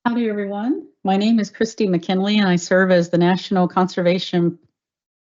Howdy, everyone. My name is Christy McKinley, and I serve as the National Conservation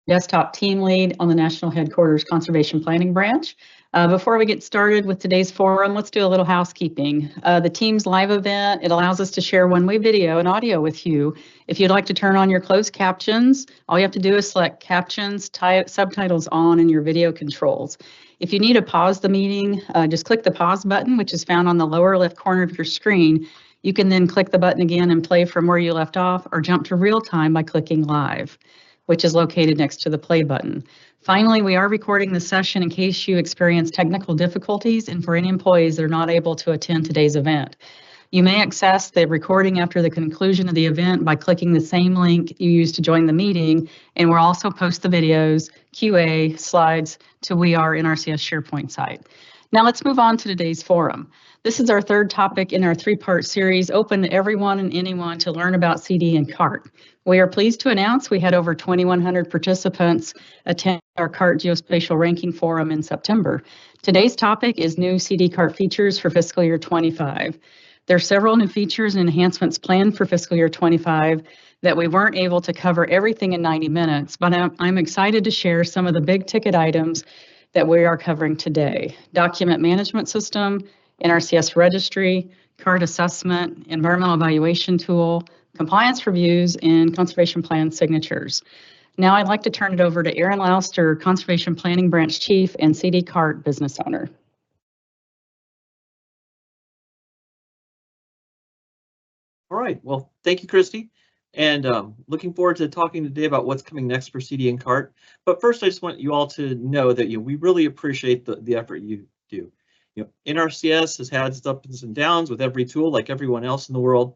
Desktop Team Lead on the National Headquarters Conservation Planning Branch. Before we get started with today's forum, let's do a little housekeeping. The team's live event, it allows us to share one-way video and audio with you. If you'd like to turn on your closed captions, all you have to do is select captions, subtitles on in your video controls. If you need to pause the meeting, just click the pause button, which is found on the lower left corner of your screen. You can then click the button again and play from where you left off, or jump to real time by clicking live, which is located next to the play button. Finally, we are recording the session in case you experience technical difficulties and for any employees that are not able to attend today's event. You may access the recording after the conclusion of the event by clicking the same link you used to join the meeting, and we'll also post the videos, QA, slides to We Are NRCS SharePoint site. Now let's move on to today's forum. This is our third topic in our three-part series, open to everyone and anyone to learn about CD and CART. We are pleased to announce we had over 2,100 participants attend our CART Geospatial Ranking Forum in September. Today's topic is new CD CART features for fiscal year 25. There are several new features and enhancements planned for fiscal year 25 that we weren't able to cover everything in 90 minutes, but I'm excited to share some of the big ticket items that we are covering today. Document management system, NRCS registry, CART assessment, environmental evaluation tool, compliance reviews, and conservation plan signatures. Now I'd like to turn it over to Aaron Lauster, Conservation Planning Branch Chief and CD CART business owner. All right, well, thank you, Christy. And looking forward to talking today about what's coming next for CD and CART. But first, I just want you all to know that we really appreciate the effort you do. NRCS has had its ups and downs with every tool, like everyone else in the world,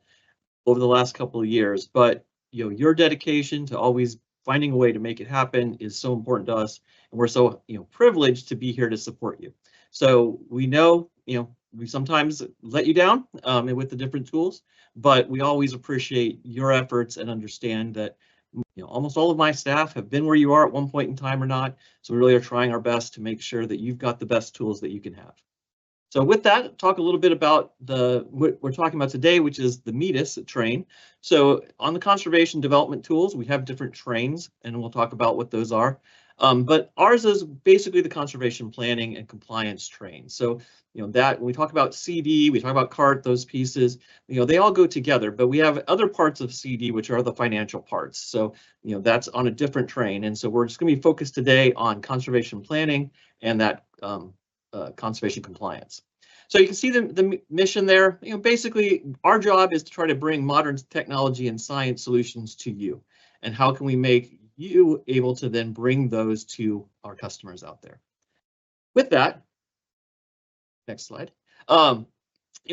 over the last couple of years. But your dedication to always finding a way to make it happen is so important to us, and we're so privileged to be here to support you. So we know we sometimes let you down with the different tools, but we always appreciate your efforts and understand that almost all of my staff have been where you are at one point in time or not. So we really are trying our best to make sure that you've got the best tools that you can have. So with that, talk a little bit about what we're talking about today, which is the MEDIS train. So on the conservation development tools, we have different trains, and we'll talk about what those are. But ours is basically the conservation planning and compliance train. So that when we talk about CD, we talk about CART, those pieces, they all go together. But we have other parts of CD, which are the financial parts. So that's on a different train. And so we're just going to be focused today on conservation planning and that conservation compliance. So you can see the mission there. Basically, our job is to try to bring modern technology and science solutions to you. And how can we make you able to then bring those to our customers out there? With that, next slide.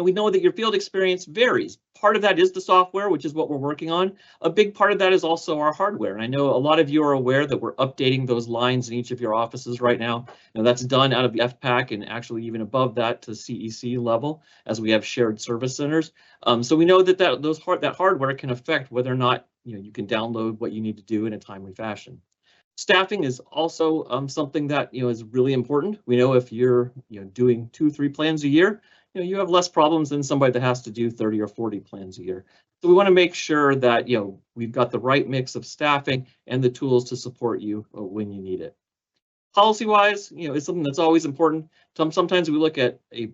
We know that your field experience varies. Part of that is the software, which is what we're working on. A big part of that is also our hardware. And I know a lot of you are aware that we're updating those lines in each of your offices right now. That's done out of the FPAC and actually even above that to CEC level as we have shared service centers. So we know that that hardware can affect whether or not you can download what you need to do in a timely fashion. Staffing is also something that is really important. We know if you're doing 2 or 3 plans a year, you have less problems than somebody that has to do 30 or 40 plans a year. So we want to make sure that we've got the right mix of staffing and the tools to support you when you need it. Policy-wise, it's something that's always important. Sometimes we look at a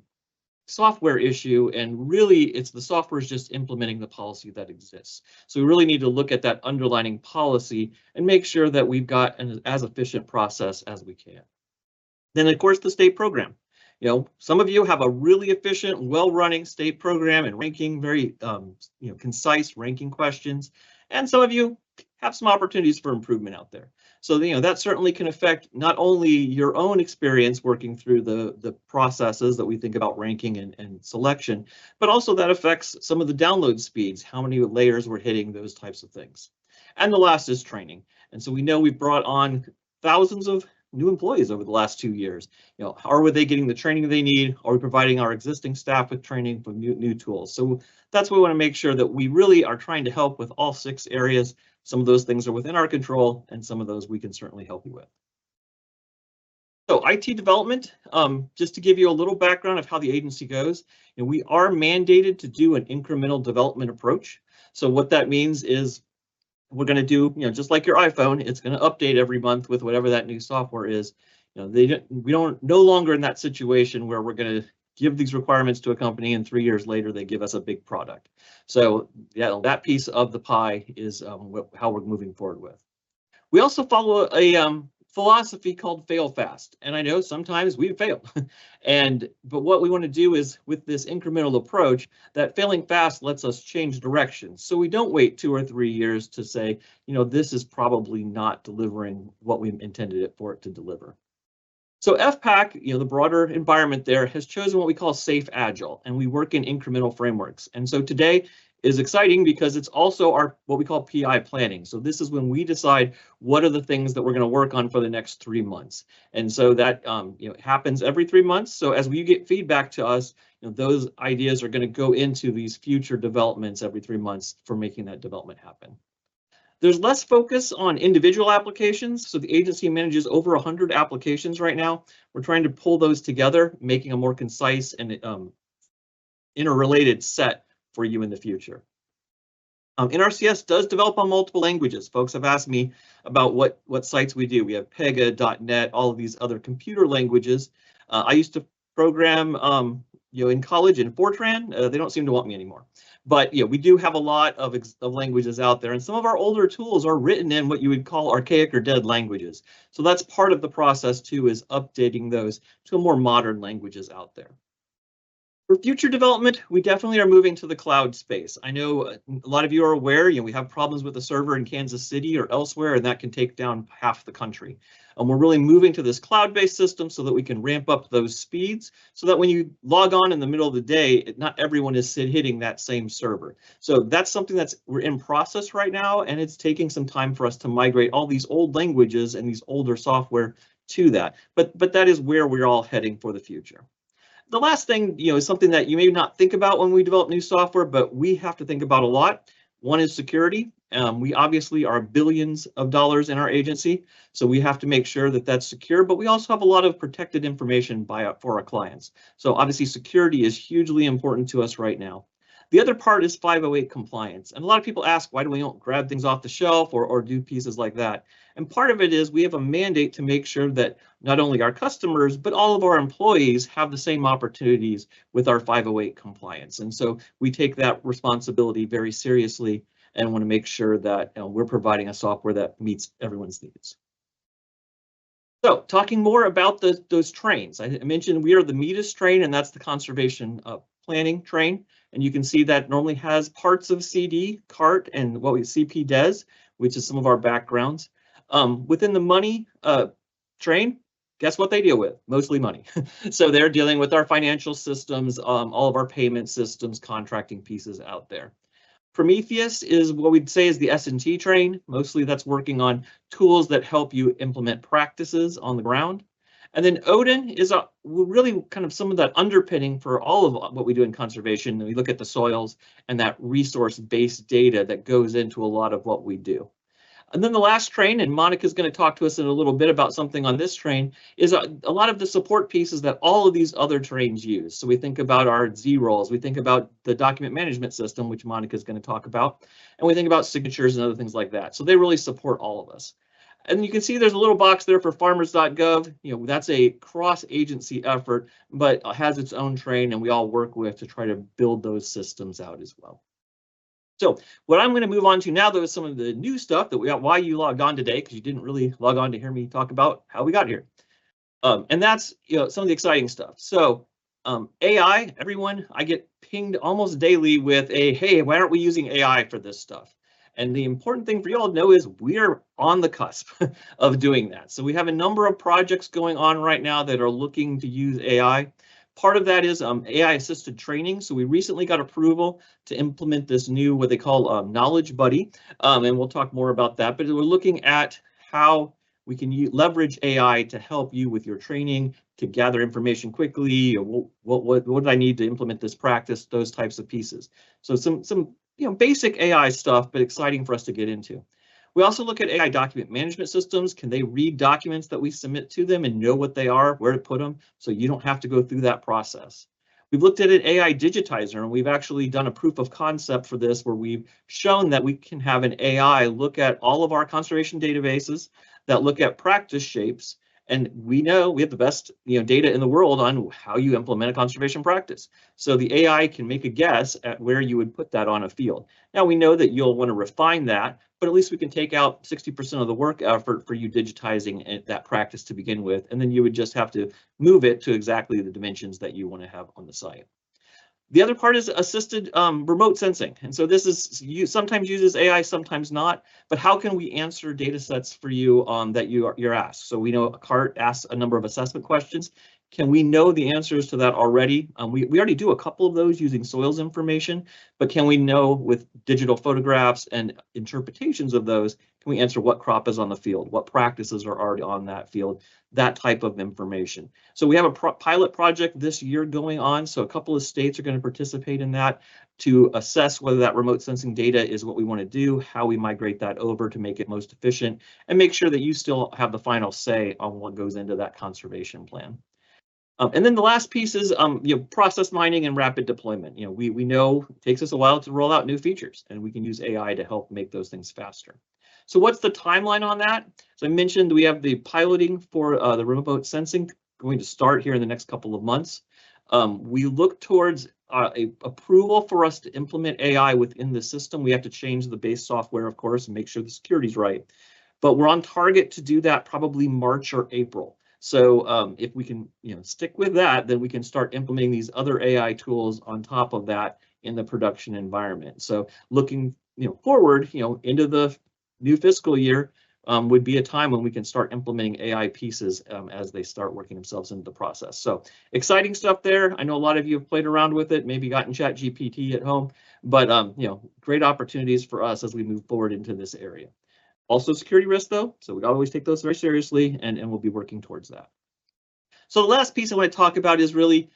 software issue and really it's the software is just implementing the policy that exists. So we really need to look at that underlying policy and make sure that we've got an as efficient process as we can. Then of course the state program. Some of you have a really efficient, well-running state program and ranking, very concise ranking questions, and some of you have some opportunities for improvement out there. So that certainly can affect not only your own experience working through the processes that we think about ranking and selection, but also that affects some of the download speeds, how many layers we're hitting, those types of things. And the last is training. And so we know we've brought on thousands of new employees over the last 2 years. Are they getting the training they need? Are we providing our existing staff with training for new tools? So that's what we want to make sure that we really are trying to help with all 6 areas. Some of those things are within our control, and some of those we can certainly help you with. So IT development, just to give you a little background of how the agency goes, and we are mandated to do an incremental development approach. So what that means is we're going to do, just like your iPhone, it's going to update every month with whatever that new software is. We don't no longer in that situation where we're going to give these requirements to a company and 3 years later they give us a big product. So yeah, that piece of the pie is how we're moving forward with. We also follow a philosophy called fail fast. And I know sometimes we fail. But what we want to do is with this incremental approach, that failing fast lets us change direction. So we don't wait 2 or 3 years to say, this is probably not delivering what we intended it for it to deliver. So FPAC, the broader environment there, has chosen what we call safe agile, and we work in incremental frameworks. And so today is exciting because it's also our what we call PI planning. So this is when we decide what are the things that we're going to work on for the next 3 months. And so that happens every 3 months. So as we get feedback to us, those ideas are going to go into these future developments every 3 months for making that development happen. There's less focus on individual applications. So the agency manages over 100 applications right now. We're trying to pull those together, making a more concise and interrelated set for you in the future. NRCS does develop on multiple languages. Folks have asked me about what sites we do. We have Pega, .NET, all of these other computer languages. I used to program in college in Fortran. They don't seem to want me anymore. But we do have a lot of languages out there, and some of our older tools are written in what you would call archaic or dead languages. So that's part of the process too, is updating those to more modern languages out there. For future development, we definitely are moving to the cloud space. I know a lot of you are aware, we have problems with a server in Kansas City or elsewhere, and that can take down half the country. We're really moving to this cloud-based system so that we can ramp up those speeds so that when you log on in the middle of the day, not everyone is hitting that same server. So that's something we're in process right now, and it's taking some time for us to migrate all these old languages and these older software to that. But that is where we're all heading for the future. The last thing, is something that you may not think about when we develop new software, but we have to think about a lot. One is security. We obviously are billions of dollars in our agency, so we have to make sure that that's secure, but we also have a lot of protected information for our clients. So obviously security is hugely important to us right now. The other part is 508 compliance. And a lot of people ask, why do we don't grab things off the shelf or do pieces like that? And part of it is we have a mandate to make sure that not only our customers, but all of our employees have the same opportunities with our 508 compliance. And so we take that responsibility very seriously and want to make sure that we're providing a software that meets everyone's needs. So talking more about those trains, I mentioned we are the MEDIS train, and that's the conservation planning train. And you can see that normally has parts of CD, CART, and what we CP DES, which is some of our backgrounds. Within the money train, guess what they deal with? Mostly money. So they're dealing with our financial systems, all of our payment systems, contracting pieces out there. Prometheus is what we'd say is the S&T train. Mostly that's working on tools that help you implement practices on the ground. And then Odin is really kind of some of that underpinning for all of what we do in conservation. We look at the soils and that resource-based data that goes into a lot of what we do. And then the last train, and Monica's going to talk to us in a little bit about something on this train, is a lot of the support pieces that all of these other trains use. So we think about our Z-rolls, we think about the document management system, which Monica's going to talk about, and we think about signatures and other things like that. So they really support all of us. And you can see there's a little box there for farmers.gov. That's a cross-agency effort, but has its own train, and we all work with to try to build those systems out as well. So what I'm going to move on to now, though, is some of the new stuff that we got, why you logged on today, because you didn't really log on to hear me talk about how we got here. And that's some of the exciting stuff. So AI, everyone, I get pinged almost daily with hey, why aren't we using AI for this stuff? And the important thing for you all to know is we're on the cusp of doing that. So we have a number of projects going on right now that are looking to use AI. Part of that is AI assisted training. So we recently got approval to implement this new, what they call Knowledge Buddy. And we'll talk more about that, but we're looking at how we can leverage AI to help you with your training, to gather information quickly, or what do I need to implement this practice, those types of pieces. So some basic AI stuff, but exciting for us to get into. We also look at AI document management systems. Can they read documents that we submit to them and know what they are, where to put them, so you don't have to go through that process? We've looked at an AI digitizer, and we've actually done a proof of concept for this where we've shown that we can have an AI look at all of our conservation databases that look at practice shapes. And we know we have the best data in the world on how you implement a conservation practice. So the AI can make a guess at where you would put that on a field. Now we know that you'll want to refine that, but at least we can take out 60% of the work effort for you digitizing that practice to begin with, and then you would just have to move it to exactly the dimensions that you want to have on the site. The other part is assisted remote sensing. And so this is sometimes uses AI, sometimes not. But how can we answer data sets for you that you're asked? So we know a CART asks a number of assessment questions. Can we know the answers to that already? We already do a couple of those using soils information, but can we know with digital photographs and interpretations of those, can we answer what crop is on the field, what practices are already on that field, that type of information. So we have a pilot project this year going on, so a couple of states are going to participate in that to assess whether that remote sensing data is what we want to do, how we migrate that over to make it most efficient, and make sure that you still have the final say on what goes into that conservation plan. And then the last piece is process mining and rapid deployment. We know it takes us a while to roll out new features, and we can use AI to help make those things faster. So what's the timeline on that? As I mentioned, we have the piloting for the remote sensing going to start here in the next couple of months. We look towards a approval for us to implement AI within the system. We have to change the base software, of course, and make sure the security's right. But we're on target to do that probably March or April. So if we can stick with that, then we can start implementing these other AI tools on top of that in the production environment. So looking forward into the new fiscal year would be a time when we can start implementing AI pieces as they start working themselves into the process. So exciting stuff there. I know a lot of you have played around with it, maybe gotten ChatGPT at home, but great opportunities for us as we move forward into this area. Also security risk though, so we always take those very seriously, and we'll be working towards that. So the last piece I want to talk about is really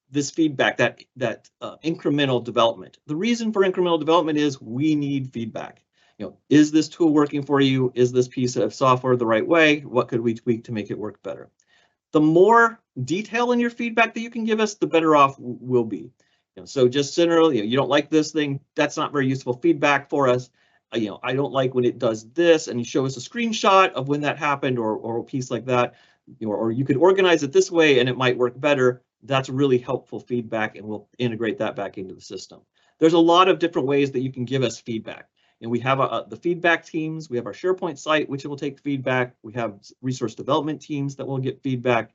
this feedback, that incremental development. The reason for incremental development is we need feedback. Is this tool working for you? Is this piece of software the right way? What could we tweak to make it work better? The more detail in your feedback that you can give us, the better off we'll be. So just generally, you don't like this thing, that's not very useful feedback for us. I don't like when it does this, and you show us a screenshot of when that happened, or a piece like that, or you could organize it this way and it might work better. That's really helpful feedback, and we'll integrate that back into the system. There's a lot of different ways that you can give us feedback. And we have the feedback teams. We have our SharePoint site, which will take feedback. We have resource development teams that will get feedback.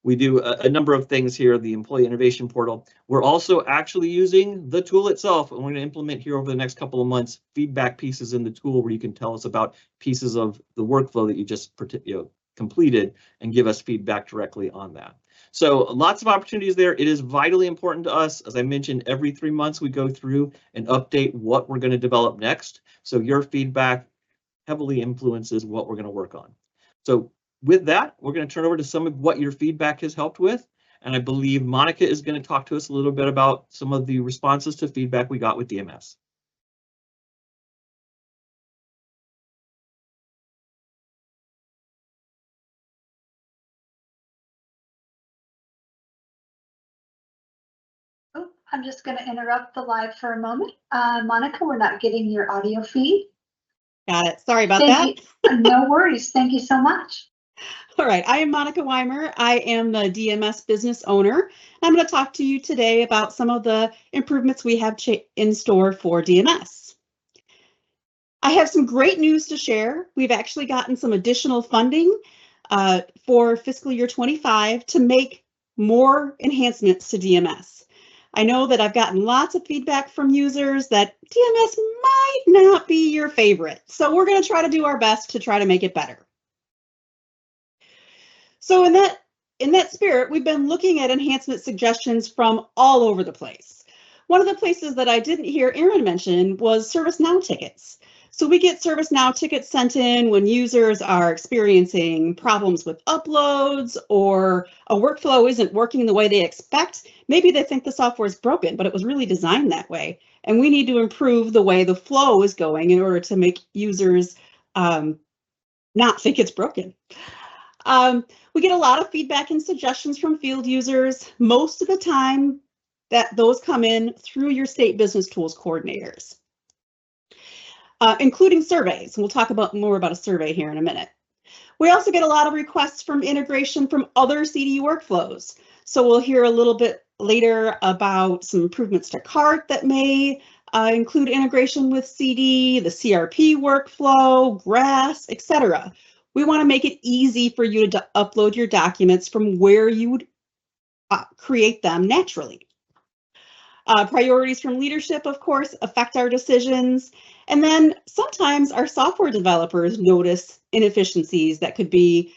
We do a number of things here, the Employee Innovation Portal. We're also actually using the tool itself, and we're going to implement here over the next couple of months feedback pieces in the tool where you can tell us about pieces of the workflow that you just completed and give us feedback directly on that. So lots of opportunities there. It is vitally important to us. As I mentioned, every 3 months we go through and update what we're going to develop next. So your feedback heavily influences what we're going to work on. So with that, we're going to turn over to some of what your feedback has helped with. And I believe Monica is going to talk to us a little bit about some of the responses to feedback we got with DMS. Oh, I'm just going to interrupt the live for a moment. Monica, we're not getting your audio feed. Got it. Sorry about that. No worries. Thank you so much. All right. I am Monica Weimer. I am the DMS business owner. I'm going to talk to you today about some of the improvements we have in store for DMS. I have some great news to share. We've actually gotten some additional funding for fiscal year 25 to make more enhancements to DMS. I know that I've gotten lots of feedback from users that DMS might not be your favorite. So we're going to try to do our best to try to make it better. So in that spirit, we've been looking at enhancement suggestions from all over the place. One of the places that I didn't hear Aaron mention was ServiceNow tickets. So we get ServiceNow tickets sent in when users are experiencing problems with uploads or a workflow isn't working the way they expect. Maybe they think the software is broken, but it was really designed that way. And we need to improve the way the flow is going in order to make users not think it's broken. We get a lot of feedback and suggestions from field users. Most of the time that those come in through your state business tools coordinators. Including surveys. We'll talk more about a survey here in a minute. We also get a lot of requests from integration from other CD workflows. So we'll hear a little bit later about some improvements to CART that may include integration with CD, the CRP workflow, GRASS, etc. We want to make it easy for you to upload your documents from where you would create them naturally. Priorities from leadership, of course, affect our decisions. And then sometimes our software developers notice inefficiencies that could be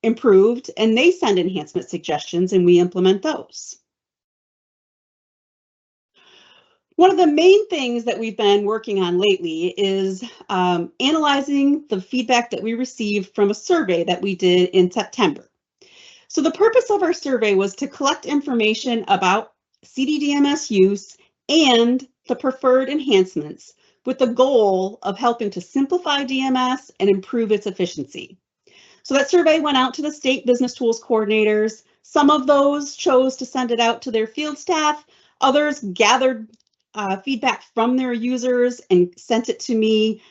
improved, and they send enhancement suggestions and we implement those. One of the main things that we've been working on lately is analyzing the feedback that we received from a survey that we did in September. So the purpose of our survey was to collect information about CDDMS use and the preferred enhancements with the goal of helping to simplify DMS and improve its efficiency. So that survey went out to the state business tools coordinators. Some of those chose to send it out to their field staff. Others gathered feedback from their users and sent it to me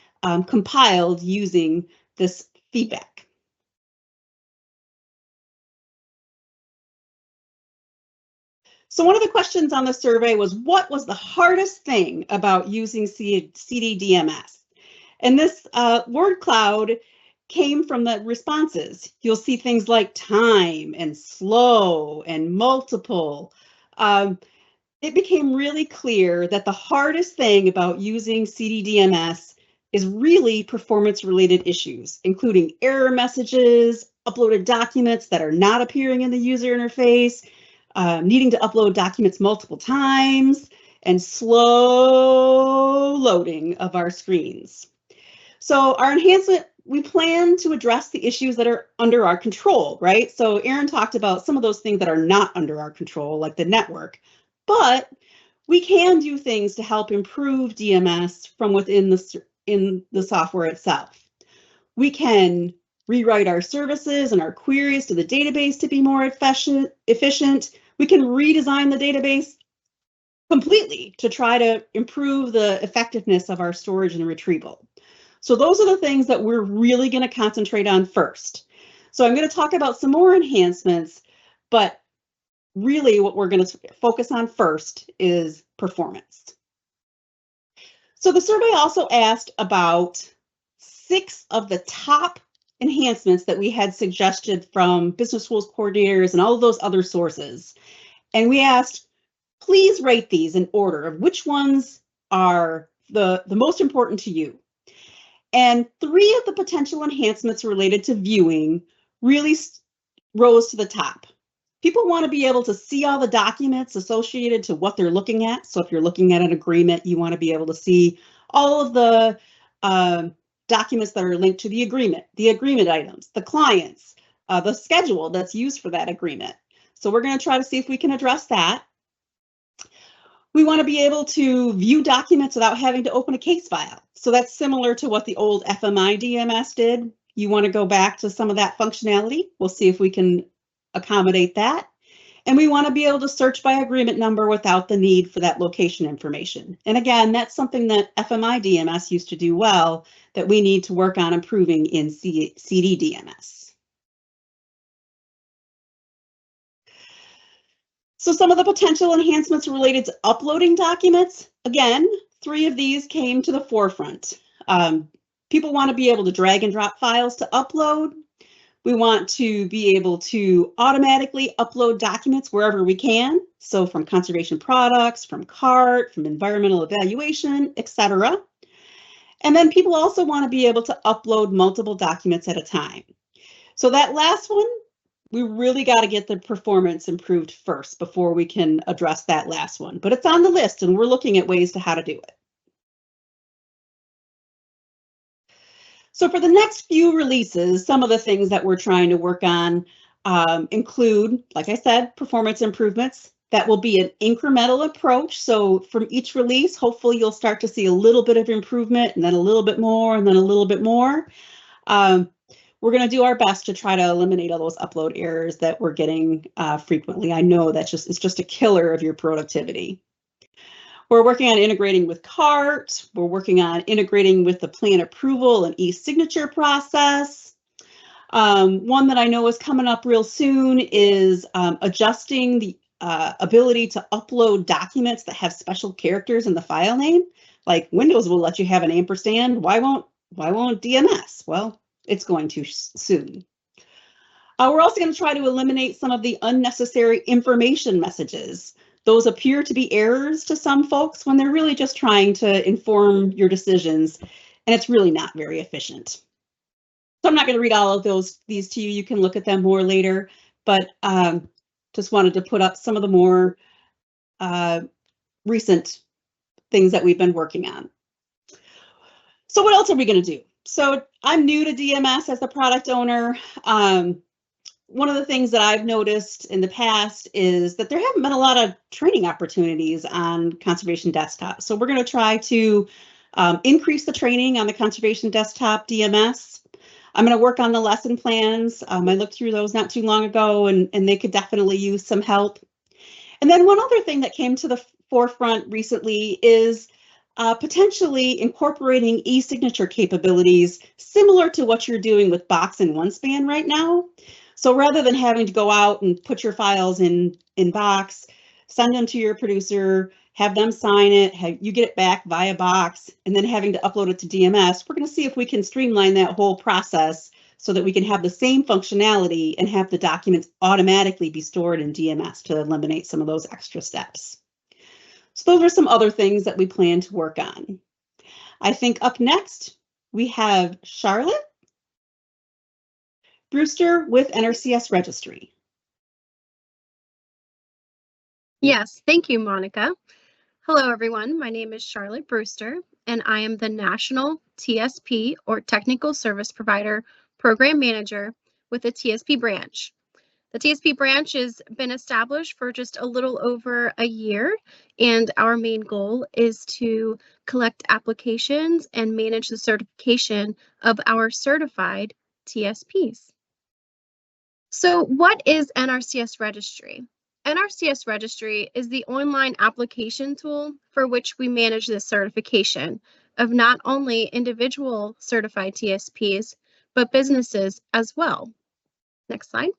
compiled using this feedback. So one of the questions on the survey was, what was the hardest thing about using CDDMS? And this word cloud came from the responses. You'll see things like time and slow and multiple. It became really clear that the hardest thing about using CDDMS is really performance-related issues, including error messages, uploaded documents that are not appearing in the user interface, needing to upload documents multiple times, and slow loading of our screens. So our enhancement, we plan to address the issues that are under our control, right? So Aaron talked about some of those things that are not under our control, like the network, but we can do things to help improve DMS from within the software itself. We can rewrite our services and our queries to the database to be more efficient. We can redesign the database completely to try to improve the effectiveness of our storage and retrieval. So those are the things that we're really going to concentrate on first. So I'm going to talk about some more enhancements, but really what we're going to focus on first is performance. So the survey also asked about 6 of the top enhancements that we had suggested from business tools coordinators and all of those other sources. And we asked, please rate these in order of which ones are the most important to you. And 3 of the potential enhancements related to viewing really rose to the top. People want to be able to see all the documents associated to what they're looking at. So if you're looking at an agreement, you want to be able to see all of the documents that are linked to the agreement items, the clients, the schedule that's used for that agreement. So we're going to try to see if we can address that. We want to be able to view documents without having to open a case file. So that's similar to what the old FMI DMS did. You want to go back to some of that functionality. We'll see if we can accommodate that. And we want to be able to search by agreement number without the need for that location information. And again, that's something that FMI DMS used to do well that we need to work on improving in CDDMS. So some of the potential enhancements related to uploading documents, again, 3 of these came to the forefront. People want to be able to drag and drop files to upload. We want to be able to automatically upload documents wherever we can. So from conservation products, from CART, from environmental evaluation, etc. And then people also want to be able to upload multiple documents at a time. So that last one, we really got to get the performance improved first before we can address that last one. But it's on the list and we're looking at ways to how to do it. So for the next few releases, some of the things that we're trying to work on include, like I said, performance improvements. That will be an incremental approach. So from each release, hopefully you'll start to see a little bit of improvement and then a little bit more and then a little bit more. We're going to do our best to try to eliminate all those upload errors that we're getting frequently. I know it's just a killer of your productivity. We're working on integrating with CART. We're working on integrating with the plan approval and e-signature process. One that I know is coming up real soon is adjusting the ability to upload documents that have special characters in the file name. Like Windows will let you have an ampersand. Why won't DMS? Well, it's going to soon. We're also going to try to eliminate some of the unnecessary information messages. Those appear to be errors to some folks when they're really just trying to inform your decisions, and it's really not very efficient. So I'm not going to read all of these to you. You can look at them more later, but just wanted to put up some of the more recent things that we've been working on. So what else are we going to do? So I'm new to DMS as the product owner. One of the things that I've noticed in the past is that there haven't been a lot of training opportunities on Conservation Desktop. So we're going to try to increase the training on the Conservation Desktop DMS. I'm going to work on the lesson plans. I looked through those not too long ago, and they could definitely use some help. And then one other thing that came to the forefront recently is potentially incorporating e-signature capabilities similar to what you're doing with Box and OneSpan right now. So rather than having to go out and put your files in Box, send them to your producer, have them sign it, you get it back via Box, and then having to upload it to DMS, we're going to see if we can streamline that whole process so that we can have the same functionality and have the documents automatically be stored in DMS to eliminate some of those extra steps. So those are some other things that we plan to work on. I think up next, we have Charlotte Brewster with NRCS Registry. Yes, thank you, Monica. Hello, everyone. My name is Charlotte Brewster, and I am the National TSP, or Technical Service Provider, Program Manager with the TSP branch. The TSP branch has been established for just a little over a year, and our main goal is to collect applications and manage the certification of our certified TSPs. So what is NRCS Registry? NRCS Registry is the online application tool for which we manage the certification of not only individual certified TSPs, but businesses as well. Next slide.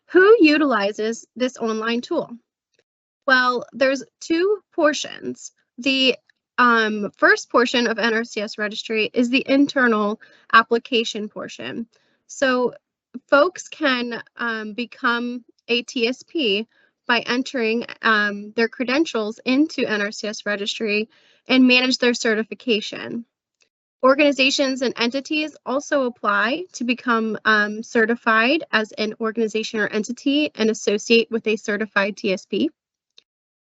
Who utilizes this online tool? Well, there's two portions. The first portion of NRCS Registry is the internal application portion. So folks can become a TSP by entering their credentials into NRCS Registry and manage their certification. Organizations and entities also apply to become certified as an organization or entity and associate with a certified TSP.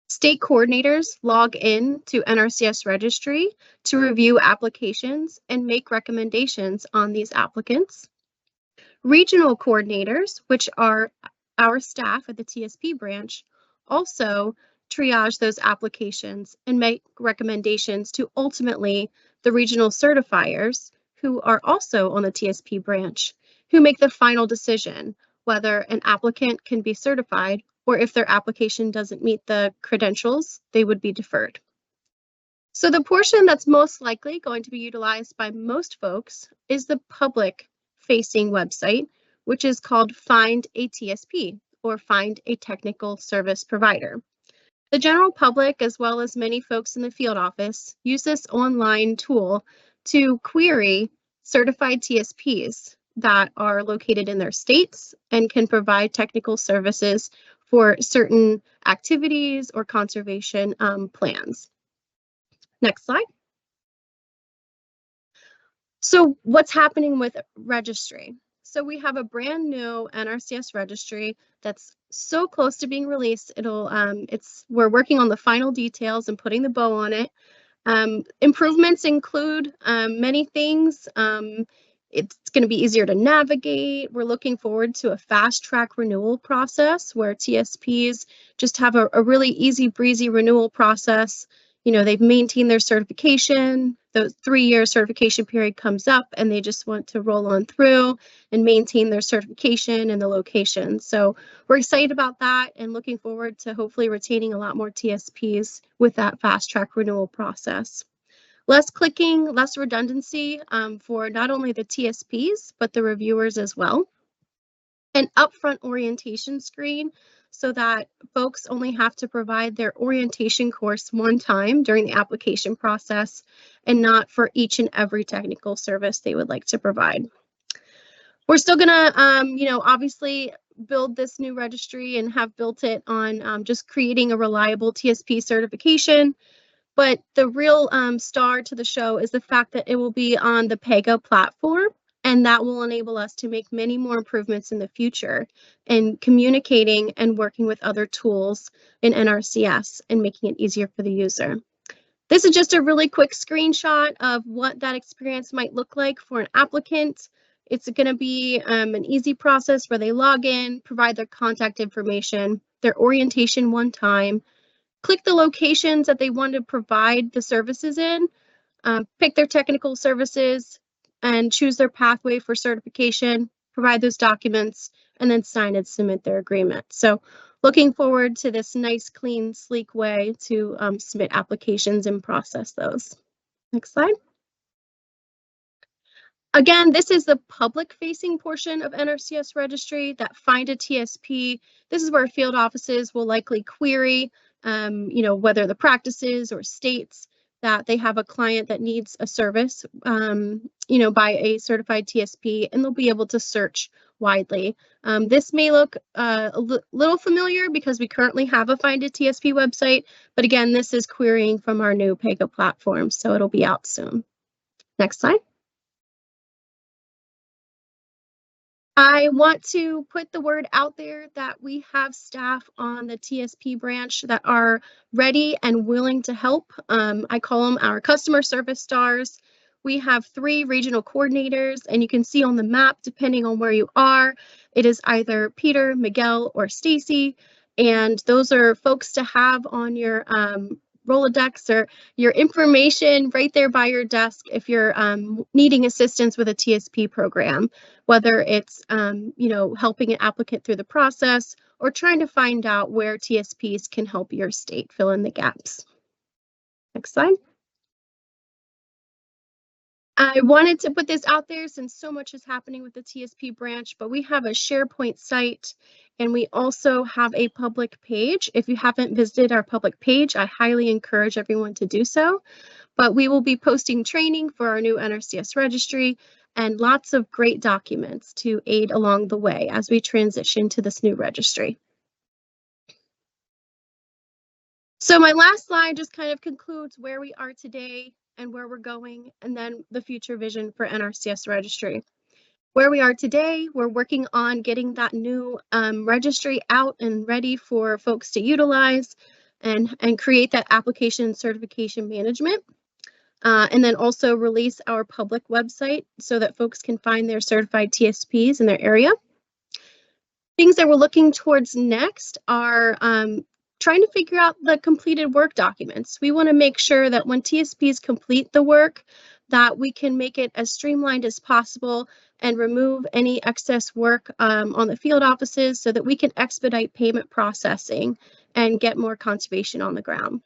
State coordinators log in to NRCS Registry to review applications and make recommendations on these applicants. Regional coordinators, which are our staff at the TSP branch, also triage those applications and make recommendations to ultimately the regional certifiers, who are also on the TSP branch, who make the final decision whether an applicant can be certified or if their application doesn't meet the credentials, they would be deferred. So the portion that's most likely going to be utilized by most folks is the public-facing website, which is called Find a TSP, or Find a Technical Service Provider. The general public, as well as many folks in the field office, use this online tool to query certified TSPs that are located in their states and can provide technical services for certain activities or conservation plans. Next slide. So what's happening with registry? So we have a brand new NRCS registry that's so close to being released. We're working on the final details and putting the bow on it. Improvements include many things. It's going to be easier to navigate. We're looking forward to a fast track renewal process where TSPs just have a really easy breezy renewal process. You know, they've maintained their certification. The 3-year certification period comes up and they just want to roll on through and maintain their certification and the location. So we're excited about that and looking forward to hopefully retaining a lot more TSPs with that fast track renewal process. Less clicking, less redundancy for not only the TSPs, but the reviewers as well. An upfront orientation screen so that folks only have to provide their orientation course one time during the application process and not for each and every technical service they would like to provide. We're still gonna, you know, obviously build this new registry and have built it on just creating a reliable TSP certification. But the real star to the show is the fact that it will be on the Pega platform, and that will enable us to make many more improvements in the future in communicating and working with other tools in NRCS and making it easier for the user. This is just a really quick screenshot of what that experience might look like for an applicant. It's going to be an easy process where they log in, provide their contact information, their orientation one time, click the locations that they want to provide the services in, pick their technical services, and choose their pathway for certification, provide those documents, and then sign and submit their agreement. So looking forward to this nice, clean, sleek way to submit applications and process those. Next slide. Again, this is the public-facing portion of NRCS Registry, that Find a TSP. This is where field offices will likely query, you know, whether the practices or states that they have a client that needs a service, you know, by a certified TSP, and they'll be able to search widely. This may look a little familiar because we currently have a Find a TSP website, but again, this is querying from our new Pega platform, so it'll be out soon. Next slide. I want to put the word out there that we have staff on the TSP branch that are ready and willing to help. I call them our customer service stars. We have 3 regional coordinators, and you can see on the map, depending on where you are, it is either Peter, Miguel, or Stacy, and those are folks to have on your Rolodex or your information right there by your desk if you're needing assistance with a TSP program, whether it's you know, helping an applicant through the process or trying to find out where TSPs can help your state fill in the gaps. Next slide. I wanted to put this out there since so much is happening with the TSP branch, but we have a SharePoint site and we also have a public page. If you haven't visited our public page, I highly encourage everyone to do so. But we will be posting training for our new NRCS registry and lots of great documents to aid along the way as we transition to this new registry. So my last slide just kind of concludes where we are today and where we're going, and then the future vision for NRCS registry. Where we are today, we're working on getting that new registry out and ready for folks to utilize and create that application certification management. And then also release our public website so that folks can find their certified TSPs in their area. Things that we're looking towards next are trying to figure out the completed work documents. We want to make sure that when TSPs complete the work, that we can make it as streamlined as possible and remove any excess work on the field offices so that we can expedite payment processing and get more conservation on the ground.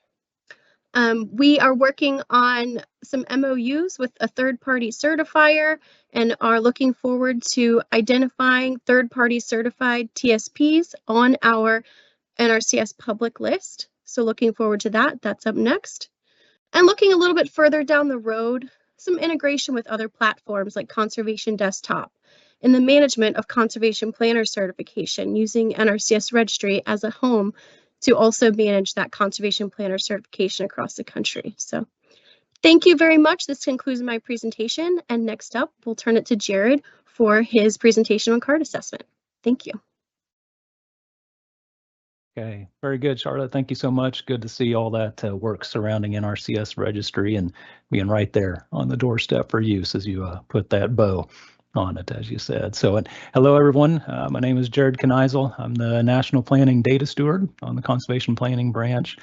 We are working on some MOUs with a third-party certifier and are looking forward to identifying third-party certified TSPs on our NRCS public list. So looking forward to that. That's up next. And looking a little bit further down the road, some integration with other platforms like Conservation Desktop in the management of conservation planner certification using NRCS registry as a home to also manage that conservation planner certification across the country. So thank you very much. This concludes my presentation. And next up, we'll turn it to Jared for his presentation on card assessment. Thank you. Okay, very good, Charlotte. Thank you so much. Good to see all that work surrounding NRCS registry and being right there on the doorstep for use as you put that bow on it, as you said. So, hello, everyone. My name is Jared Kneisel. I'm the National Planning Data Steward on the Conservation Planning Branch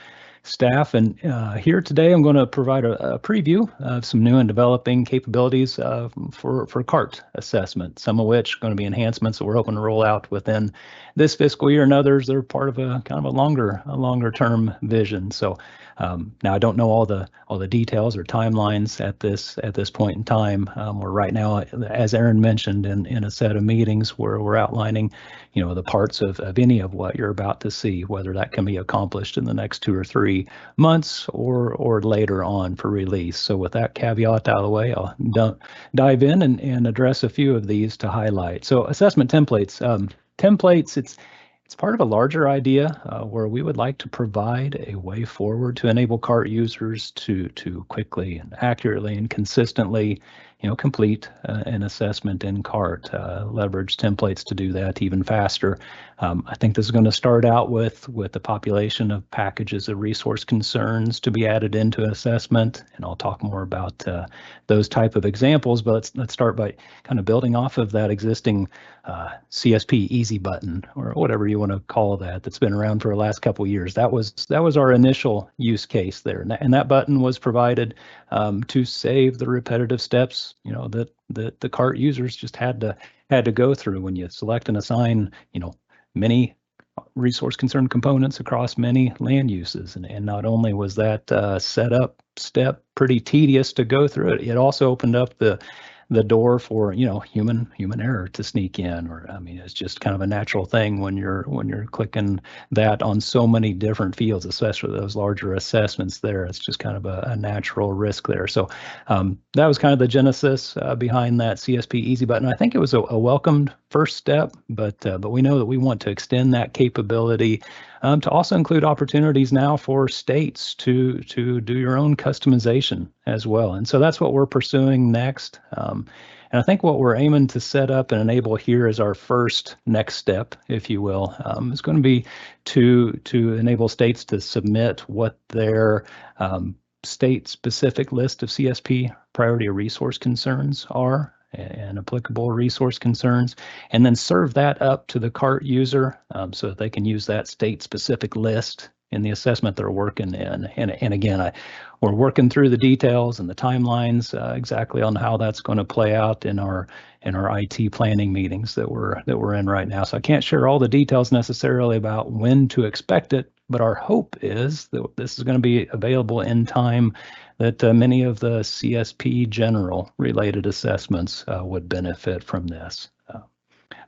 staff. And here today, I'm going to provide a preview of some new and developing capabilities for CART assessment, some of which are going to be enhancements that we're hoping to roll out within this fiscal year, and others that are part of a kind of a longer term vision. So now I don't know all the details or timelines at this point in time. We're right now, as Aaron mentioned, in a set of meetings where we're outlining, the parts of any of what you're about to see, whether that can be accomplished in the next 2 or 3 months or later on for release. So with that caveat out of the way, I'll dive in and address a few of these to highlight. So assessment templates. Templates, it's part of a larger idea where we would like to provide a way forward to enable CART users to quickly and accurately and consistently, complete an assessment in CART. Leverage templates to do that even faster. I think this is going to start out with the population of packages of resource concerns to be added into assessment, and I'll talk more about those type of examples. But let's start by kind of building off of that existing CSP easy button, or whatever you want to call that's been around for the last couple of years. That was our initial use case there, and that button was provided to save the repetitive steps that the CART users just had to go through when you select and assign many resource concern components across many land uses. And not only was that setup step pretty tedious to go through, it also opened up the door for human error to sneak in. Or it's just kind of a natural thing when you're clicking that on so many different fields, especially those larger assessments there. It's just kind of a natural risk there. So that was kind of the genesis behind that CSP easy button. I think it was a welcomed first step, but we know that we want to extend that capability to also include opportunities now for states to do your own customization as well. And so that's what we're pursuing next. And I think what we're aiming to set up and enable here is our first next step, if you will, is going to be to enable states to submit what their state-specific list of CSP priority resource concerns are and applicable resource concerns, and then serve that up to the CART user so that they can use that state-specific list in the assessment they're working in. And again, we're working through the details and the timelines exactly on how that's going to play out in our IT planning meetings that we're in right now. So I can't share all the details necessarily about when to expect it, but our hope is that this is going to be available in time that many of the CSP general related assessments would benefit from this.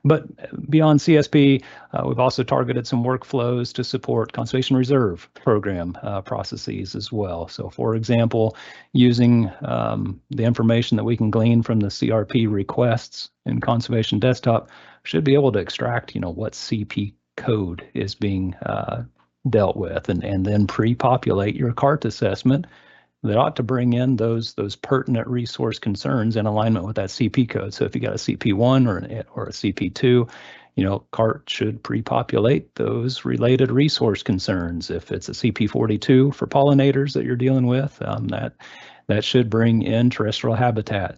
But beyond CSP, we've also targeted some workflows to support conservation reserve program processes as well. So for example, using the information that we can glean from the CRP requests in Conservation Desktop, should be able to extract, what CP code is being dealt with, and then pre-populate your CART assessment that ought to bring in those pertinent resource concerns in alignment with that CP code. So if you got a CP1 or a CP2, CART should pre-populate those related resource concerns. If it's a CP42 for pollinators that you're dealing with, that should bring in terrestrial habitat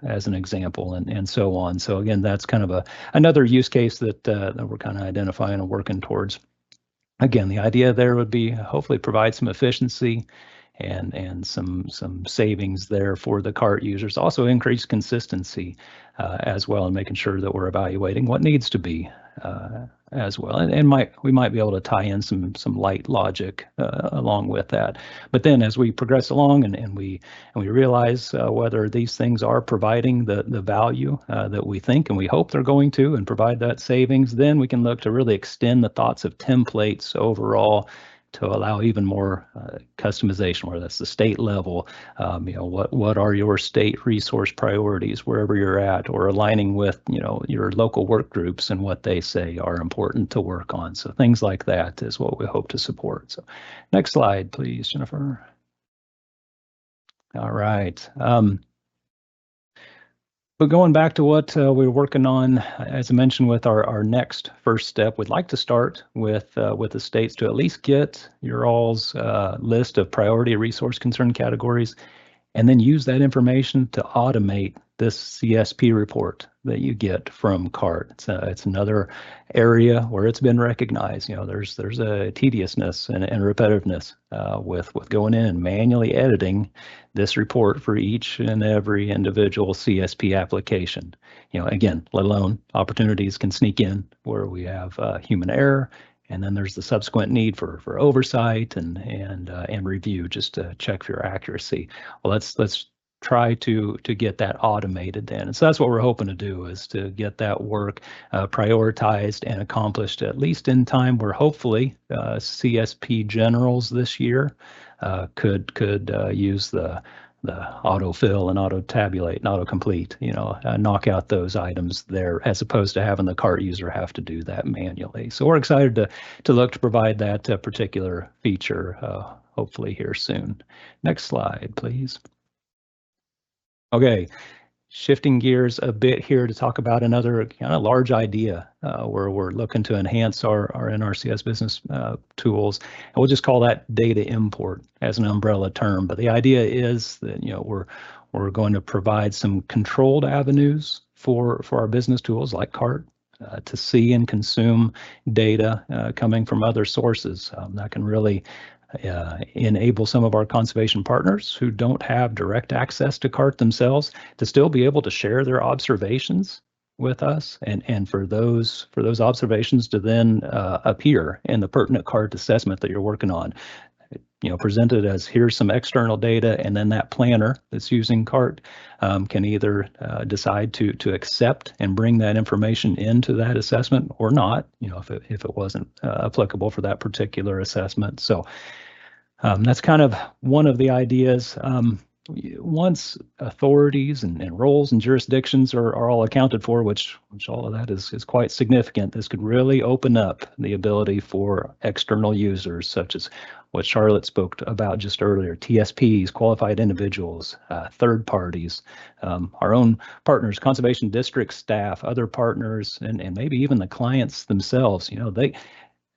as an example, and so on. So again, that's kind of another use case that we're kind of identifying and working towards. Again, the idea there would be hopefully provide some efficiency and some savings there for the CART users. Also increase consistency as well, and making sure that we're evaluating what needs to be as well. And we might be able to tie in some light logic along with that. But then as we progress along and we realize whether these things are providing the value that we think and we hope they're going to, and provide that savings, then we can look to really extend the thoughts of templates overall to allow even more customization, where that's the state level. What are your state resource priorities wherever you're at, or aligning with your local work groups and what they say are important to work on. So things like that is what we hope to support. So next slide, please, Jennifer. All right. But going back to what we're working on, as I mentioned, with our next first step, we'd like to start with the states to at least get your all's list of priority resource concern categories, and then use that information to automate this CSP report that you get from CART. It's another area where it's been recognized. There's a tediousness and repetitiveness with going in and manually editing this report for each and every individual CSP application. Again, let alone opportunities can sneak in where we have human error. And then there's the subsequent need for oversight and review just to check for your accuracy. Well, let's try to get that automated then. And so that's what we're hoping to do, is to get that work prioritized and accomplished at least in time where hopefully CSP generals this year could use the autofill and auto tabulate and auto complete, knock out those items there, as opposed to having the CART user have to do that manually. So we're excited to look to provide that particular feature hopefully here soon. Next slide, please. Okay, shifting gears a bit here to talk about another kind of large idea where we're looking to enhance our NRCS business tools. And we'll just call that data import as an umbrella term. But the idea is that we're going to provide some controlled avenues for our business tools like CART to see and consume data coming from other sources. That can really enable some of our conservation partners who don't have direct access to CART themselves to still be able to share their observations with us, and for those observations to then appear in the pertinent CART assessment that you're working on. Presented as, here's some external data, and then that planner that's using CART can either decide to accept and bring that information into that assessment or not, if it wasn't applicable for that particular assessment. So that's kind of one of the ideas. Once authorities and roles and jurisdictions are all accounted for, which all of that is quite significant, this could really open up the ability for external users, such as what Charlotte spoke about just earlier, TSPs, qualified individuals, third parties, our own partners, conservation district staff, other partners, and maybe even the clients themselves.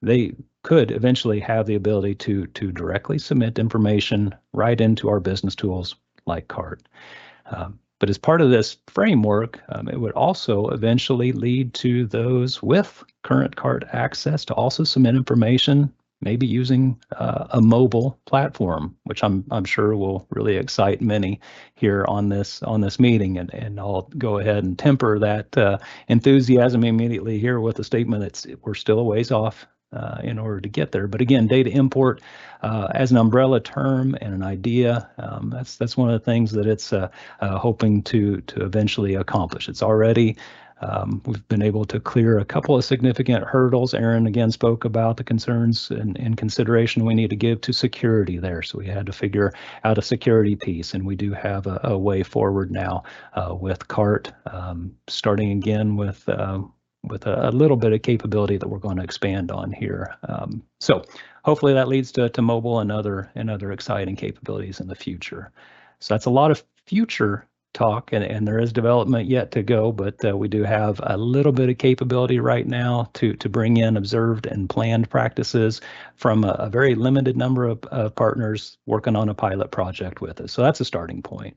They could eventually have the ability to directly submit information right into our business tools like CART. But as part of this framework, it would also eventually lead to those with current CART access to also submit information, maybe using a mobile platform, which I'm sure will really excite many here on this meeting. And I'll go ahead and temper that enthusiasm immediately here with the statement that we're still a ways off in order to get there. But again, data import as an umbrella term and an idea, that's one of the things that it's hoping to eventually accomplish. It's already we've been able to clear a couple of significant hurdles. Aaron again spoke about the concerns and consideration we need to give to security there. So we had to figure out a security piece, and we do have a way forward now with CART, starting again with a little bit of capability that we're going to expand on here. So hopefully that leads to mobile and other exciting capabilities in the future. So that's a lot of future talk, and there is development yet to go, but we do have a little bit of capability right now to bring in observed and planned practices from a very limited number of partners working on a pilot project with us. So that's a starting point.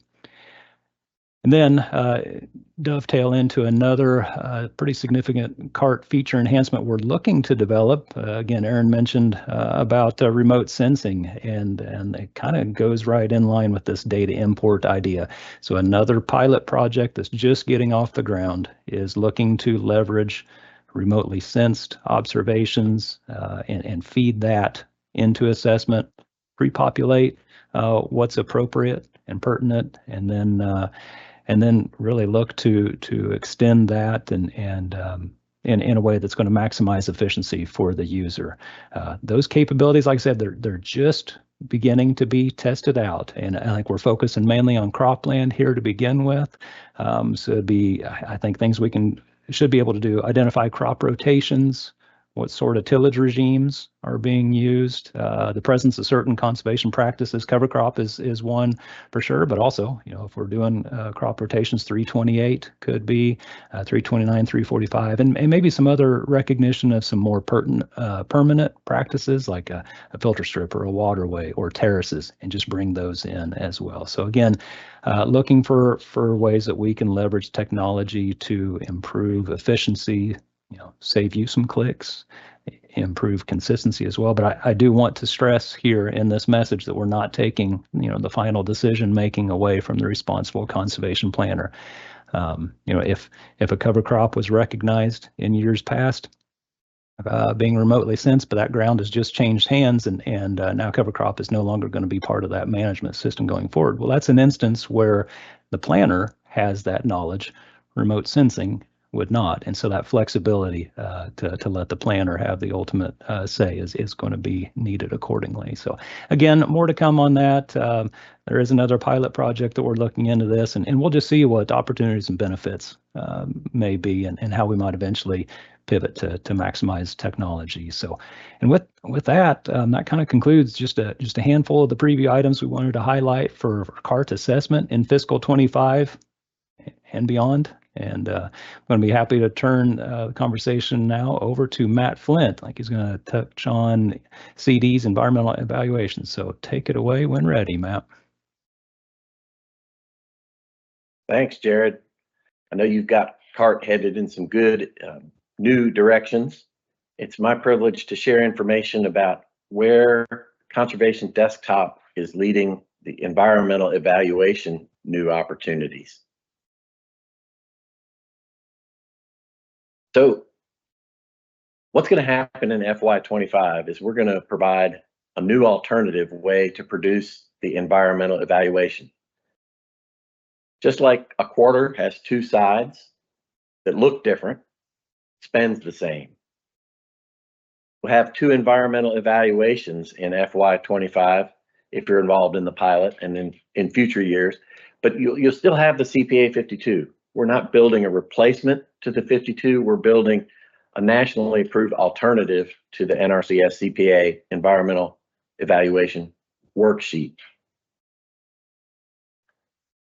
And then dovetail into another pretty significant CART feature enhancement we're looking to develop. Again, Aaron mentioned about remote sensing, and it kind of goes right in line with this data import idea. So another pilot project that's just getting off the ground is looking to leverage remotely sensed observations and feed that into assessment, pre-populate what's appropriate and pertinent, and then really look to extend that and in a way that's going to maximize efficiency for the user. Those capabilities, like I said, they're just beginning to be tested out, and I think we're focusing mainly on cropland here to begin with. So it'd be, I think, things we should be able to do: identify crop rotations what sort of tillage regimes are being used, the presence of certain conservation practices. Cover crop is one for sure, but also, if we're doing crop rotations, 328 could be 329, 345, and maybe some other recognition of some more permanent practices like a filter strip or a waterway or terraces, and just bring those in as well. So again, looking for ways that we can leverage technology to improve efficiency, save you some clicks, improve consistency as well. But I do want to stress here in this message that we're not taking, the final decision making away from the responsible conservation planner. If a cover crop was recognized in years past, being remotely sensed, but that ground has just changed hands, and now cover crop is no longer going to be part of that management system going forward. Well, that's an instance where the planner has that knowledge, remote sensing would not, and so that flexibility to let the planner have the ultimate say is going to be needed accordingly. So again, more to come on that. There is another pilot project that we're looking into this, and we'll just see what opportunities and benefits may be, and how we might eventually pivot to maximize technology. So, and with that, that kind of concludes just a handful of the preview items we wanted to highlight for CART assessment in fiscal 25 and beyond. And I'm going to be happy to turn the conversation now over to Matt Flint. He's going to touch on CD's environmental evaluation. So take it away when ready, Matt. Thanks, Jared. I know you've got CART headed in some good new directions. It's my privilege to share information about where Conservation Desktop is leading the environmental evaluation new opportunities. So what's going to happen in FY25 is we're going to provide a new alternative way to produce the environmental evaluation. Just like a quarter has two sides that look different, spends the same. We'll have two environmental evaluations in FY25 if you're involved in the pilot, and in future years, but you'll still have the CPA 52. We're not building a replacement to the 52. We're building a nationally approved alternative to the NRCS CPA environmental evaluation worksheet.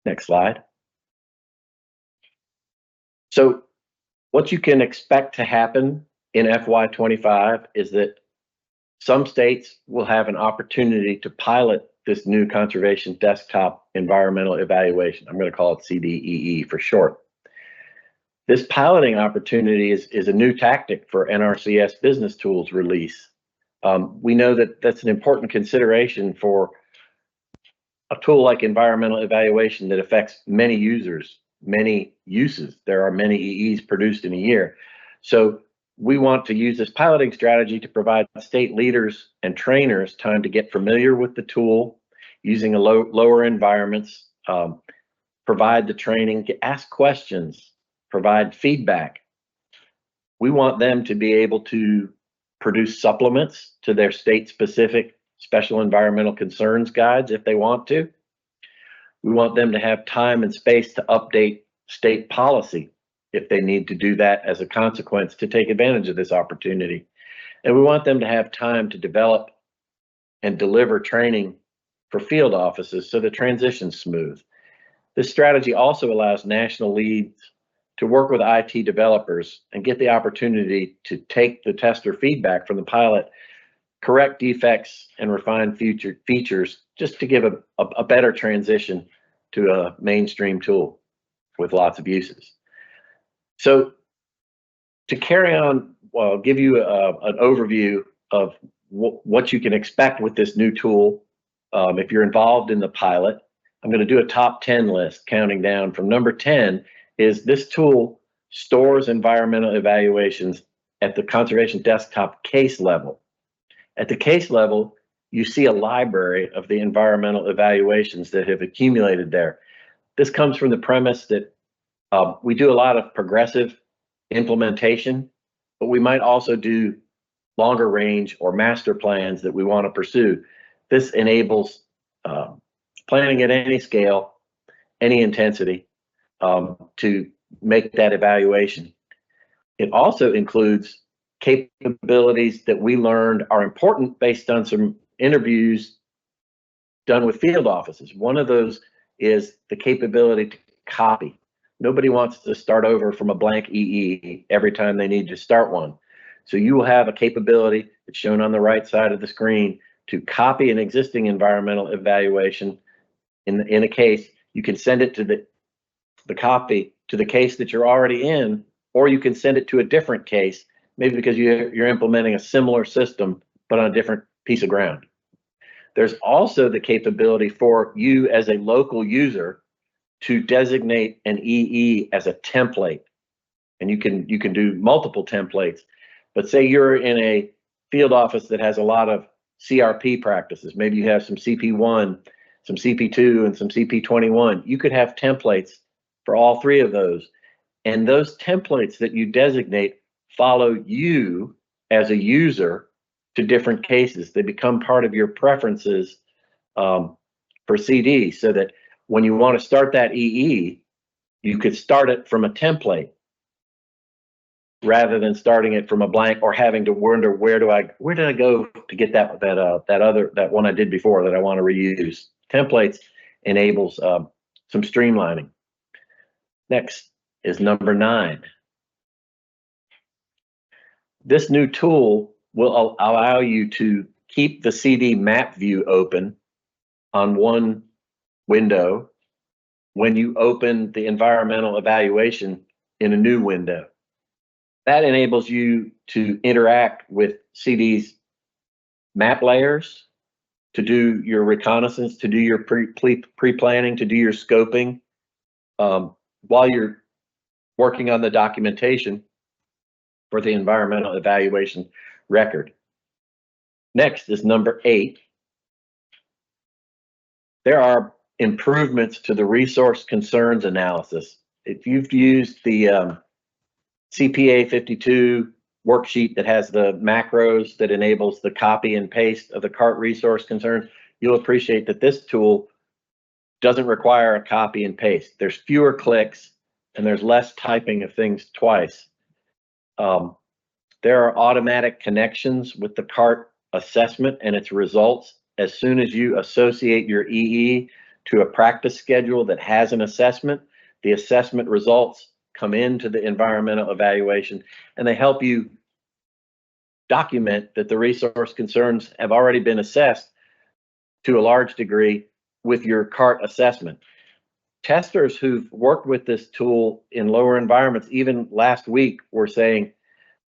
Next slide. So what you can expect to happen in FY25 is that some states will have an opportunity to pilot this new Conservation Desktop environmental evaluation. I'm going to call it CDEE for short. This piloting opportunity is a new tactic for NRCS Business Tools release. We know that that's an important consideration for a tool like environmental evaluation that affects many users, many uses. There are many EEs produced in a year. So we want to use this piloting strategy to provide state leaders and trainers time to get familiar with the tool using lower environments, provide the training, ask questions, provide feedback. We want them to be able to produce supplements to their state-specific special environmental concerns guides if they want to. We want them to have time and space to update state policy if they need to do that as a consequence to take advantage of this opportunity. And we want them to have time to develop and deliver training for field offices so the transition's smooth. This strategy also allows national leads to work with IT developers and get the opportunity to take the tester feedback from the pilot, correct defects, and refine future features just to give a better transition to a mainstream tool with lots of uses. So to carry on, I'll give you an overview of what you can expect with this new tool. If you're involved in the pilot, I'm going to do a top 10 list counting down from number 10 is this tool stores environmental evaluations at the Conservation Desktop case level. At the case level, you see a library of the environmental evaluations that have accumulated there. This comes from the premise that we do a lot of progressive implementation, but we might also do longer range or master plans that we want to pursue. This enables planning at any scale, any intensity, to make that evaluation. It also includes capabilities that we learned are important based on some interviews done with field offices. One of those is the capability to copy. Nobody wants to start over from a blank EE every time they need to start one. So you will have a capability that's shown on the right side of the screen to copy an existing environmental evaluation in a case. You can send it to the copy to the case that you're already in, or you can send it to a different case, maybe because you're implementing a similar system, but on a different piece of ground. There's also the capability for you as a local user to designate an EE as a template. And you can do multiple templates, but say you're in a field office that has a lot of CRP practices. Maybe you have some CP1, some CP2, and some CP21. You could have templates for all three of those. And those templates that you designate follow you as a user to different cases. They become part of your preferences for CD, so that when you want to start that EE, you could start it from a template rather than starting it from a blank or having to wonder where did I go to get that one I did before that I want to reuse. Templates enables some streamlining. Next is number 9. This new tool will allow you to keep the CD map view open on one window when you open the environmental evaluation in a new window. That enables you to interact with CD's map layers, to do your reconnaissance, to do your pre-planning, to do your scoping while you're working on the documentation for the environmental evaluation record. Next is number 8. There are improvements to the resource concerns analysis. If you've used the CPA 52 worksheet that has the macros that enables the copy and paste of the CART resource concerns, you'll appreciate that this tool doesn't require a copy and paste. There's fewer clicks and there's less typing of things twice. There are automatic connections with the CART assessment and its results. As soon as you associate your EE to a practice schedule that has an assessment, the assessment results come into the environmental evaluation, and they help you document that the resource concerns have already been assessed to a large degree with your CART assessment. Testers who've worked with this tool in lower environments, even last week, were saying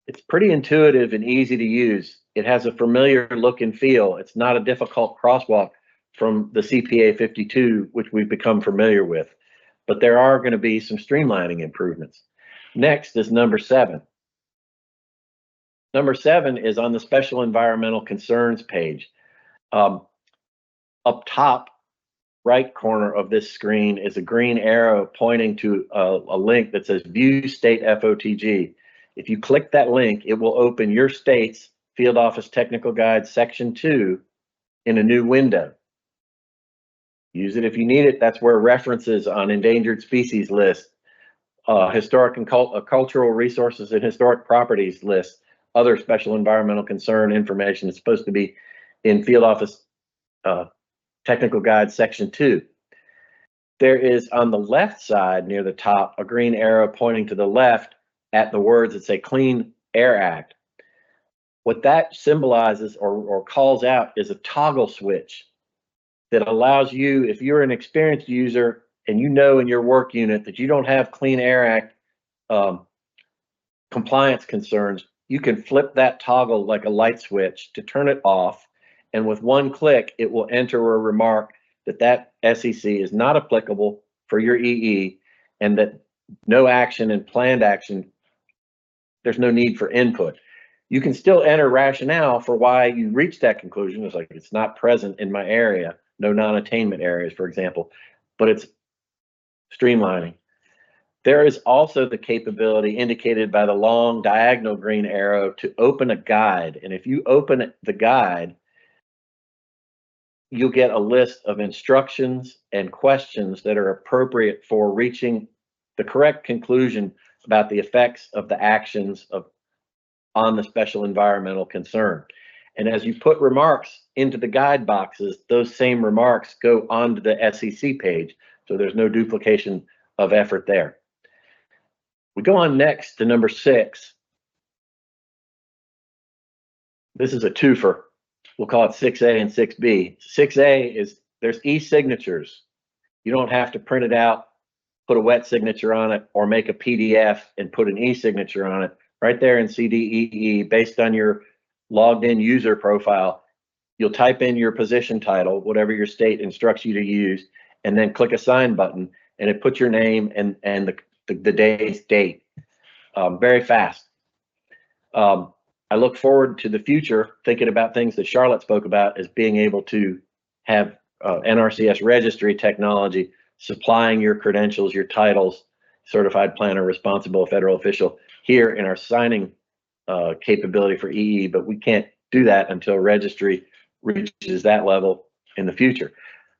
it's pretty intuitive and easy to use. It has a familiar look and feel. It's not a difficult crosswalk from the CPA 52, which we've become familiar with. But there are going to be some streamlining improvements. Next is number 7. Number 7 is on the special environmental concerns page. Up top right corner of this screen is a green arrow pointing to a link that says View State FOTG. If you click that link, it will open your state's Field Office Technical Guide Section 2 in a new window. Use it if you need it. That's where references on endangered species list, historic and cultural resources and historic properties list, other special environmental concern information is supposed to be in Field Office Technical Guide Section 2. There is on the left side near the top a green arrow pointing to the left at the words that say Clean Air Act. What that symbolizes or calls out is a toggle switch that allows you, if you're an experienced user and you know in your work unit that you don't have Clean Air Act compliance concerns, you can flip that toggle like a light switch to turn it off, and with one click it will enter a remark that that SEC is not applicable for your EE and that no action and planned action, there's no need for input. You can still enter rationale for why you reached that conclusion. It's like, it's not present in my area, no non-attainment areas, for example, but it's streamlining. There is also the capability indicated by the long diagonal green arrow to open a guide. And if you open the guide, you'll get a list of instructions and questions that are appropriate for reaching the correct conclusion about the effects of the actions of on the special environmental concern. And as you put remarks into the guide boxes, those same remarks go onto the SEC page. So there's no duplication of effort there. We go on next to number 6. This is a twofer. We'll call it 6A and 6B. 6A is there's e-signatures. You don't have to print it out, put a wet signature on it, or make a PDF and put an e-signature on it. Right there in CDEE, based on your logged in user profile, you'll type in your position title, whatever your state instructs you to use, and then click a sign button, and it puts your name and the day's date. Very fast. I look forward to the future, thinking about things that Charlotte spoke about as being able to have NRCS registry technology supplying your credentials, your titles, certified planner, responsible federal official here in our signing capability for EE, but we can't do that until registry reaches that level in the future.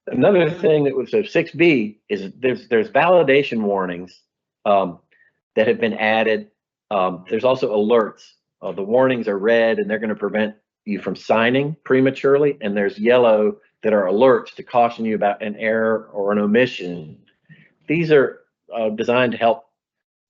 Another thing that was 6B is there's validation warnings that have been added. There's also alerts. The warnings are red and they're going to prevent you from signing prematurely, and there's yellow that are alerts to caution you about an error or an omission. These are designed to help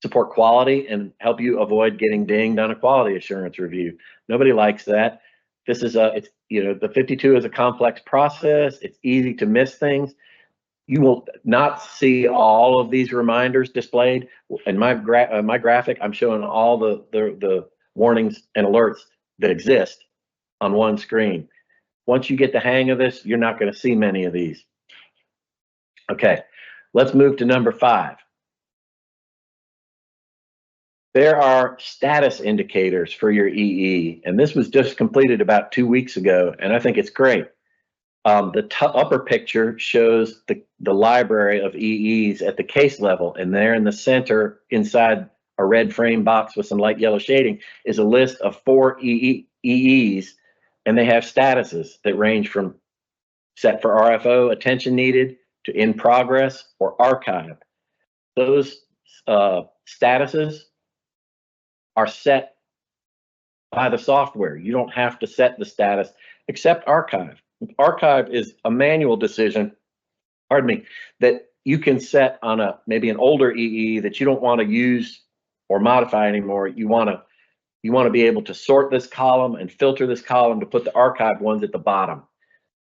support quality and help you avoid getting dinged on a quality assurance review. Nobody likes that. This is it's the 52 is a complex process. It's easy to miss things. You will not see all of these reminders displayed. In my graphic, I'm showing all the warnings and alerts that exist on one screen. Once you get the hang of this, you're not going to see many of these. Okay, let's move to number 5. There are status indicators for your EE, and this was just completed about 2 weeks ago, and I think it's great. The upper picture shows the library of EEs at the case level, and there in the center, inside a red frame box with some light yellow shading, is a list of 4 EEs, and they have statuses that range from set for RFO, attention needed, to in progress or archive. Those statuses are set by the software. You don't have to set the status except archive. Archive is a manual decision, pardon me, that you can set on maybe an older EE that you don't want to use or modify anymore. You want to be able to sort this column and filter this column to put the archived ones at the bottom.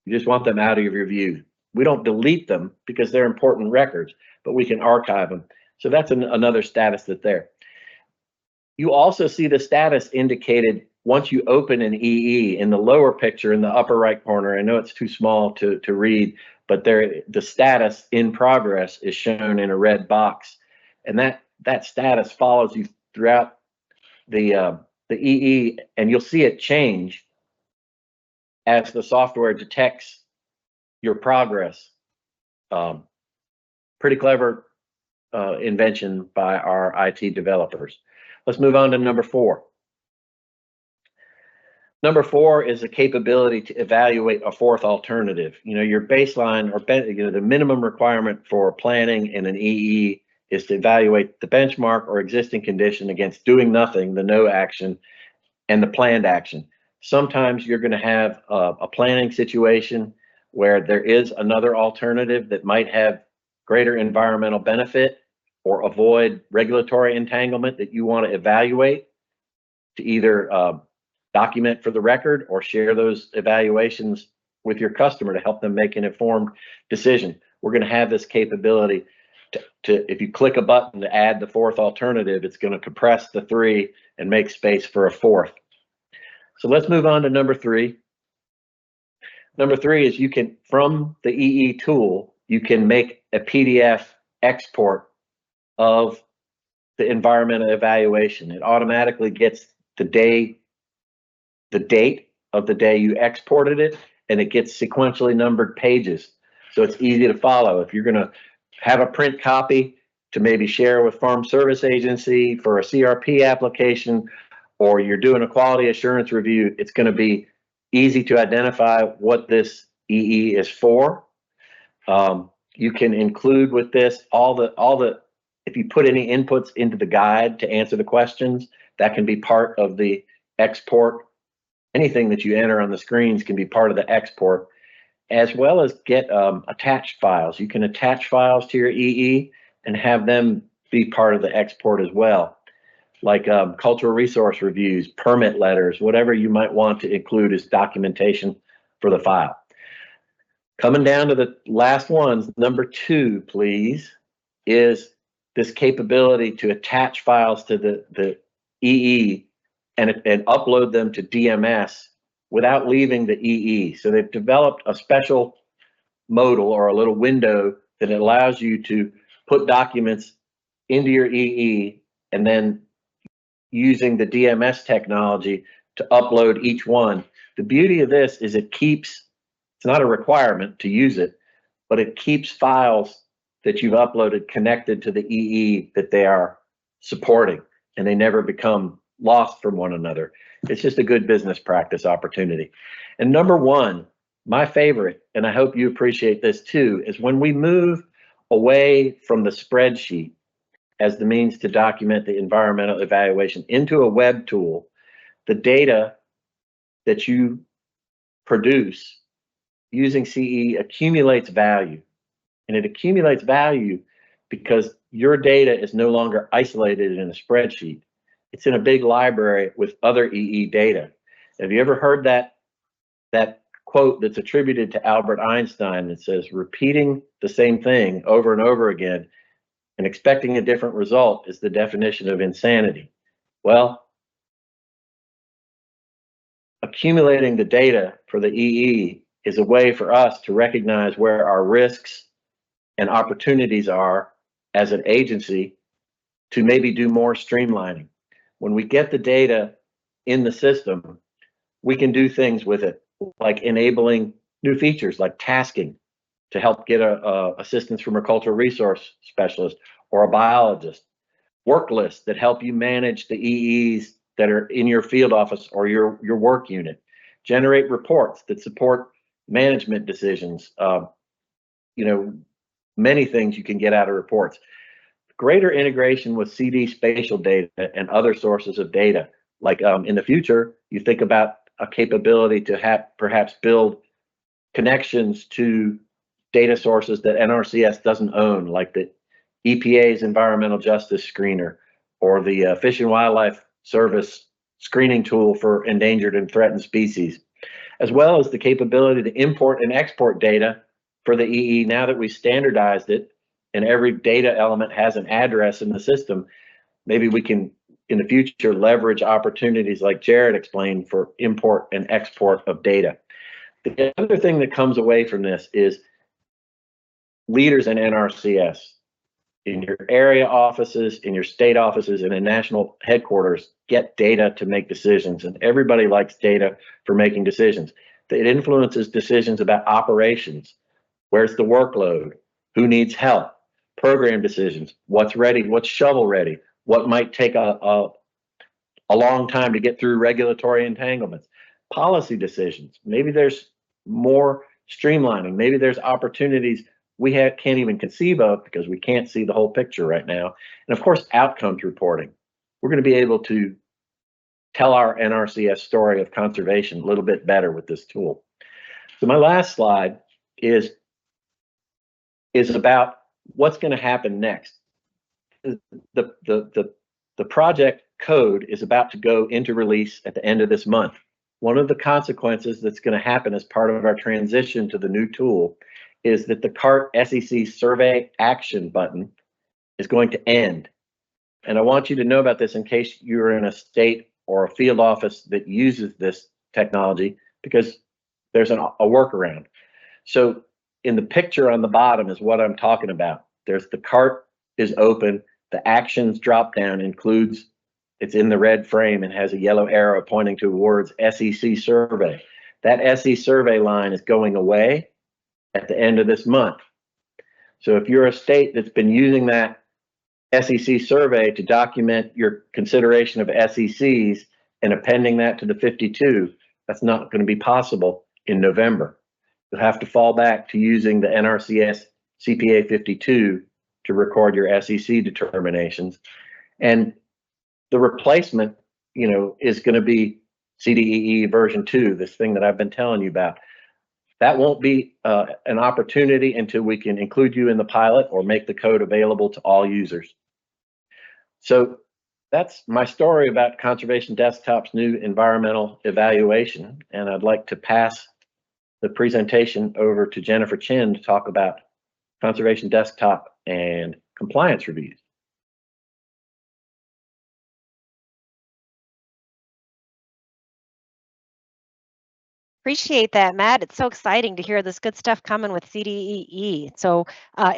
You just want them out of your view. We don't delete them because they're important records, but we can archive them. So that's another status that's there. You also see the status indicated once you open an EE in the lower picture in the upper right corner. I know it's too small to read, but the status in progress is shown in a red box, and that status follows you throughout the EE, and you'll see it change as the software detects your progress. Pretty clever invention by our IT developers. Let's move on to number 4. Number 4 is the capability to evaluate a fourth alternative. Your baseline or the minimum requirement for planning in an EE is to evaluate the benchmark or existing condition against doing nothing, the no action, and the planned action. Sometimes you're going to have a planning situation where there is another alternative that might have greater environmental benefit or avoid regulatory entanglement that you want to evaluate to either document for the record or share those evaluations with your customer to help them make an informed decision. We're going to have this capability to if you click a button to add the fourth alternative, it's going to compress the 3 and make space for a fourth. So let's move on to number 3. Number 3 is you can, from the EE tool, you can make a PDF export of the environmental evaluation. It automatically gets the date of the day you exported it, and it gets sequentially numbered pages. So it's easy to follow. If you're going to have a print copy to maybe share with Farm Service Agency for a CRP application, or you're doing a quality assurance review, it's going to be easy to identify what this EE is for. You can include with this all the if you put any inputs into the guide to answer the questions, that can be part of the export. Anything that you enter on the screens can be part of the export, as well as get attached files. You can attach files to your EE and have them be part of the export as well, like cultural resource reviews, permit letters, whatever you might want to include as documentation for the file. Coming down to the last ones, number 2, please, is this capability to attach files to the EE and upload them to DMS without leaving the EE. So they've developed a special modal or a little window that allows you to put documents into your EE and then using the DMS technology to upload each one. The beauty of this is it's not a requirement to use it, but it keeps files that you've uploaded connected to the EE that they are supporting, and they never become lost from one another. It's just a good business practice opportunity. And number 1, my favorite, and I hope you appreciate this too, is when we move away from the spreadsheet as the means to document the environmental evaluation into a web tool, the data that you produce using CE accumulates value. And it accumulates value because your data is no longer isolated in a spreadsheet. It's in a big library with other EE data. Have you ever heard that quote that's attributed to Albert Einstein that says, repeating the same thing over and over again and expecting a different result is the definition of insanity? Well, accumulating the data for the EE is a way for us to recognize where our risks and opportunities are as an agency to maybe do more streamlining. When we get the data in the system, we can do things with it, like enabling new features like tasking to help get assistance from a cultural resource specialist or a biologist, work lists that help you manage the EEs that are in your field office or your work unit, generate reports that support management decisions, many things you can get out of reports. Greater integration with CD spatial data and other sources of data. Like in the future, you think about a capability to perhaps build connections to data sources that NRCS doesn't own, like the EPA's Environmental Justice Screener or the Fish and Wildlife Service screening tool for endangered and threatened species, as well as the capability to import and export data for the EE. Now that we've standardized it and every data element has an address in the system, maybe we can in the future leverage opportunities like Jared explained for import and export of data. The other thing that comes away from this is leaders in NRCS, in your area offices, in your state offices, and in national headquarters, get data to make decisions. And everybody likes data for making decisions. It influences decisions about operations. Where's the workload? Who needs help? Program decisions. What's ready? What's shovel ready? What might take a long time to get through regulatory entanglements? Policy decisions. Maybe there's more streamlining. Maybe there's opportunities we can't even conceive of because we can't see the whole picture right now. And of course, outcomes reporting. We're going to be able to tell our NRCS story of conservation a little bit better with this tool. So my last slide is about what's going to happen next. The project code is about to go into release at the end of this month. One of the consequences that's going to happen as part of our transition to the new tool is that the CART SEC survey action button is going to end. And I want you to know about this in case you're in a state or a field office that uses this technology, because there's a workaround. So in the picture on the bottom is what I'm talking about. There's the CART is open. The actions drop down includes, it's in the red frame and has a yellow arrow pointing towards SEC survey. That SEC survey line is going away at the end of this month. So if you're a state that's been using that SEC survey to document your consideration of SECs and appending that to the 52, that's not going to be possible in November. You'll have to fall back to using the NRCS CPA 52 to record your SEC determinations. And the replacement, is going to be CDEE version 2, this thing that I've been telling you about. That won't be an opportunity until we can include you in the pilot or make the code available to all users. So that's my story about Conservation Desktop's new environmental evaluation. And I'd like to pass the presentation over to Jennifer Chen to talk about Conservation Desktop and compliance reviews. Appreciate that, Matt. It's so exciting to hear this good stuff coming with CDEE. So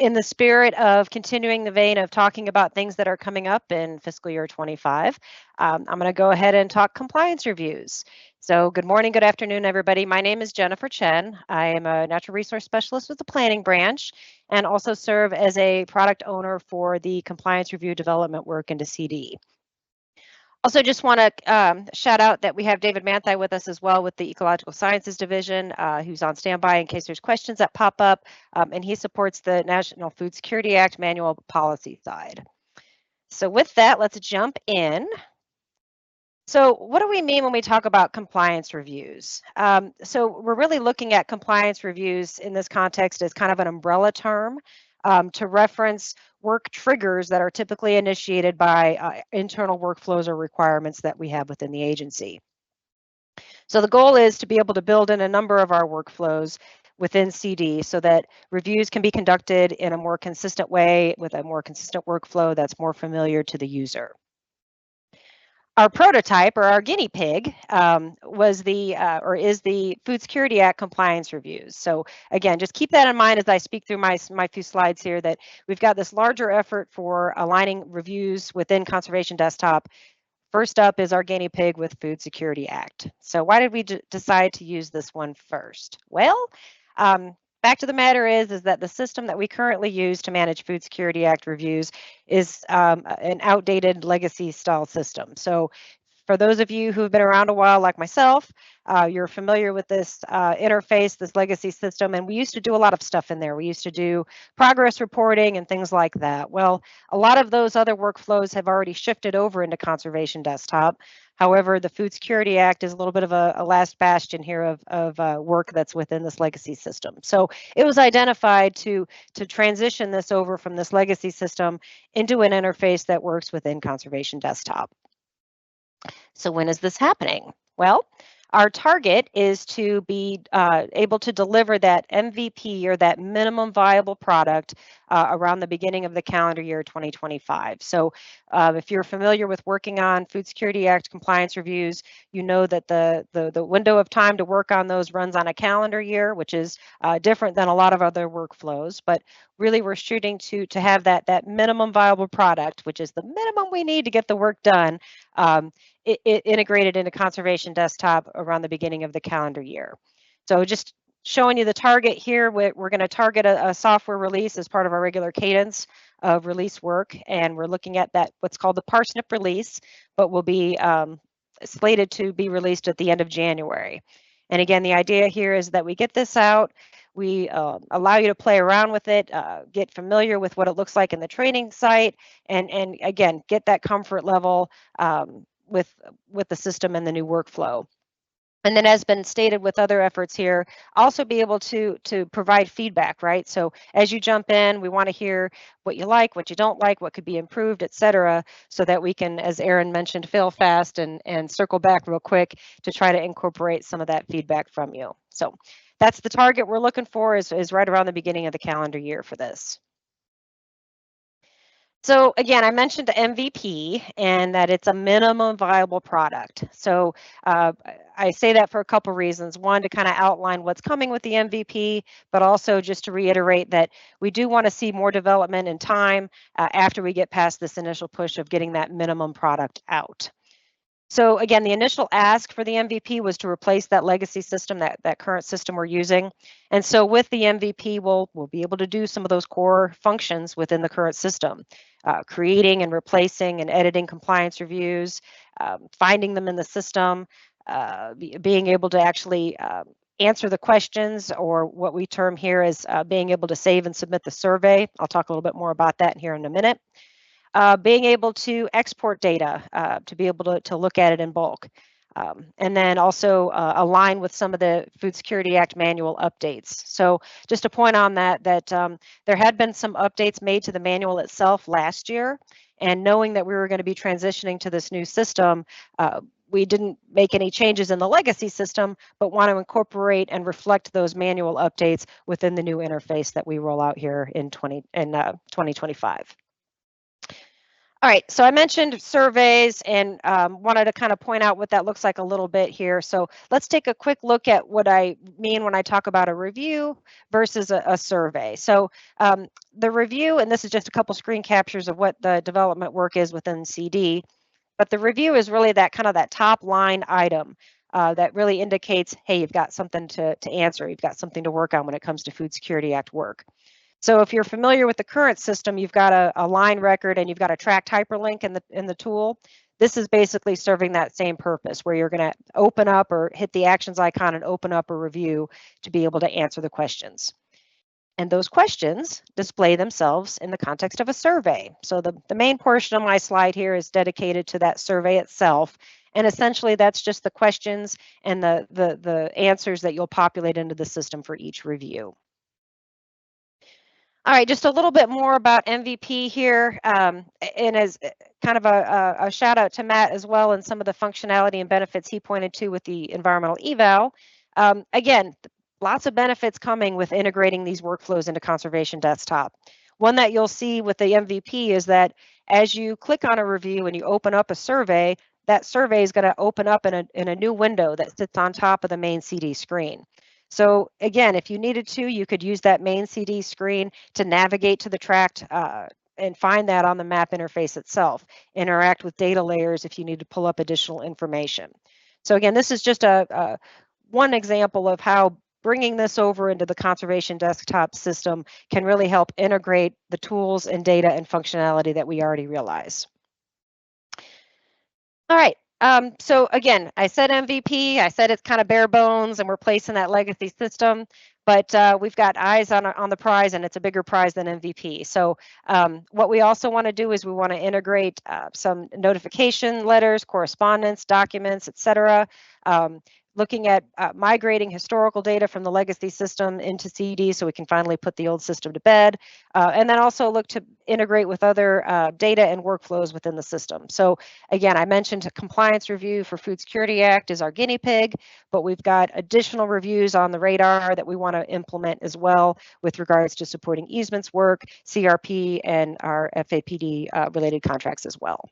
in the spirit of continuing the vein of talking about things that are coming up in fiscal year 25, I'm going to go ahead and talk compliance reviews. So good morning, good afternoon, everybody. My name is Jennifer Chen. I am a natural resource specialist with the planning branch and also serve as a product owner for the compliance review development work into CDE. Also, just want to shout out that we have David Manthei with us as well with the Ecological Sciences Division, who's on standby in case there's questions that pop up, and he supports the National Food Security Act manual policy side. So with that, let's jump in. So what do we mean when we talk about compliance reviews? So we're really looking at compliance reviews in this context as kind of an umbrella term to reference work triggers that are typically initiated by internal workflows or requirements that we have within the agency. So the goal is to be able to build in a number of our workflows within CD so that reviews can be conducted in a more consistent way with a more consistent workflow that's more familiar to the user. Our prototype, or our guinea pig, was the or is the Food Security Act compliance reviews. So again, just keep that in mind as I speak through my few slides here, that we've got this larger effort for aligning reviews within Conservation Desktop. First up is our guinea pig with Food Security Act. So why did we decide to use this one first? Well, fact of the matter is that the system that we currently use to manage Food Security Act reviews is an outdated legacy style system. So for those of you who have been around a while like myself, you're familiar with this interface, this legacy system, and we used to do a lot of stuff in there. We used to do progress reporting and things like that. Well, a lot of those other workflows have already shifted over into Conservation Desktop. However, the Food Security Act is a little bit of a last bastion here of work that's within this legacy system. So it was identified to transition this over from this legacy system into an interface that works within Conservation Desktop. So when is this happening? Well, our target is to be able to deliver that MVP, or that minimum viable product, around the beginning of the calendar year 2025. So if you're familiar with working on Food Security Act compliance reviews, you know that the window of time to work on those runs on a calendar year, which is different than a lot of other workflows. But really, we're shooting to have that minimum viable product, which is the minimum we need to get the work done, it integrated into Conservation Desktop around the beginning of the calendar year. So just showing you the target here, we're going to target a software release as part of our regular cadence of release work, and we're looking at that what's called the parsnip release, but will be slated to be released at the end of January. And again, the idea here is that we get this out, we allow you to play around with it, get familiar with what it looks like in the training site, and again, get that comfort level with the system and the new workflow. And then, as been stated with other efforts here, also be able to provide feedback, right? So as you jump in, we want to hear what you like, what you don't like, what could be improved, et cetera, so that we can, as Aaron mentioned, fail fast and circle back real quick to try to incorporate some of that feedback from you. So that's the target we're looking for, is right around the beginning of the calendar year for this. So again, I mentioned the MVP and that it's a minimum viable product. So I say that for a couple reasons. One, to kind of outline what's coming with the MVP, but also just to reiterate that we do want to see more development in time after we get past this initial push of getting that minimum product out. So again, the initial ask for the MVP was to replace that legacy system, that current system we're using. And so with the MVP, we'll be able to do some of those core functions within the current system, creating and replacing and editing compliance reviews, finding them in the system, being able to actually answer the questions, or what we term here as being able to save and submit the survey. I'll talk a little bit more about that here in a minute. Being able to export data to be able to look at it in bulk. And then also align with some of the Food Security Act manual updates. So just a point on that, there had been some updates made to the manual itself last year. And knowing that we were going to be transitioning to this new system, we didn't make any changes in the legacy system, but want to incorporate and reflect those manual updates within the new interface that we roll out here in 2025. All right, so I mentioned surveys and wanted to kind of point out what that looks like a little bit here. So let's take a quick look at what I mean when I talk about a review versus a survey. So the review, and this is just a couple screen captures of what the development work is within CD, but the review is really that kind of that top line item that really indicates, hey, you've got something to answer, you've got something to work on when it comes to Food Security Act work. So if you're familiar with the current system, you've got a line record and you've got a tracked hyperlink in the tool. This is basically serving that same purpose, where you're going to open up or hit the actions icon and open up a review to be able to answer the questions. And those questions display themselves in the context of a survey. So the main portion of my slide here is dedicated to that survey itself. And essentially that's just the questions and the answers that you'll populate into the system for each review. All right, just a little bit more about MVP here, and as kind of a shout out to Matt as well, and some of the functionality and benefits he pointed to with the environmental eval. Again, lots of benefits coming with integrating these workflows into Conservation Desktop. One that you'll see with the MVP is that as you click on a review and you open up a survey, that survey is going to open up in a new window that sits on top of the main CD screen. So again, if you needed to, you could use that main CD screen to navigate to the tracked and find that on the map interface itself. Interact with data layers if you need to pull up additional information. So again, this is just one example of how bringing this over into the Conservation Desktop system can really help integrate the tools and data and functionality that we already realize. All right. So again, I said MVP, I said it's kind of bare bones and we're placing that legacy system, but we've got eyes on the prize, and it's a bigger prize than MVP. So what we also want to do is we want to integrate some notification letters, correspondence, documents, etc. Looking at migrating historical data from the legacy system into CD so we can finally put the old system to bed. And then also look to integrate with other data and workflows within the system. So again, I mentioned a compliance review for Food Security Act is our guinea pig, but we've got additional reviews on the radar that we want to implement as well with regards to supporting easements work, CRP, and our FAPD related contracts as well.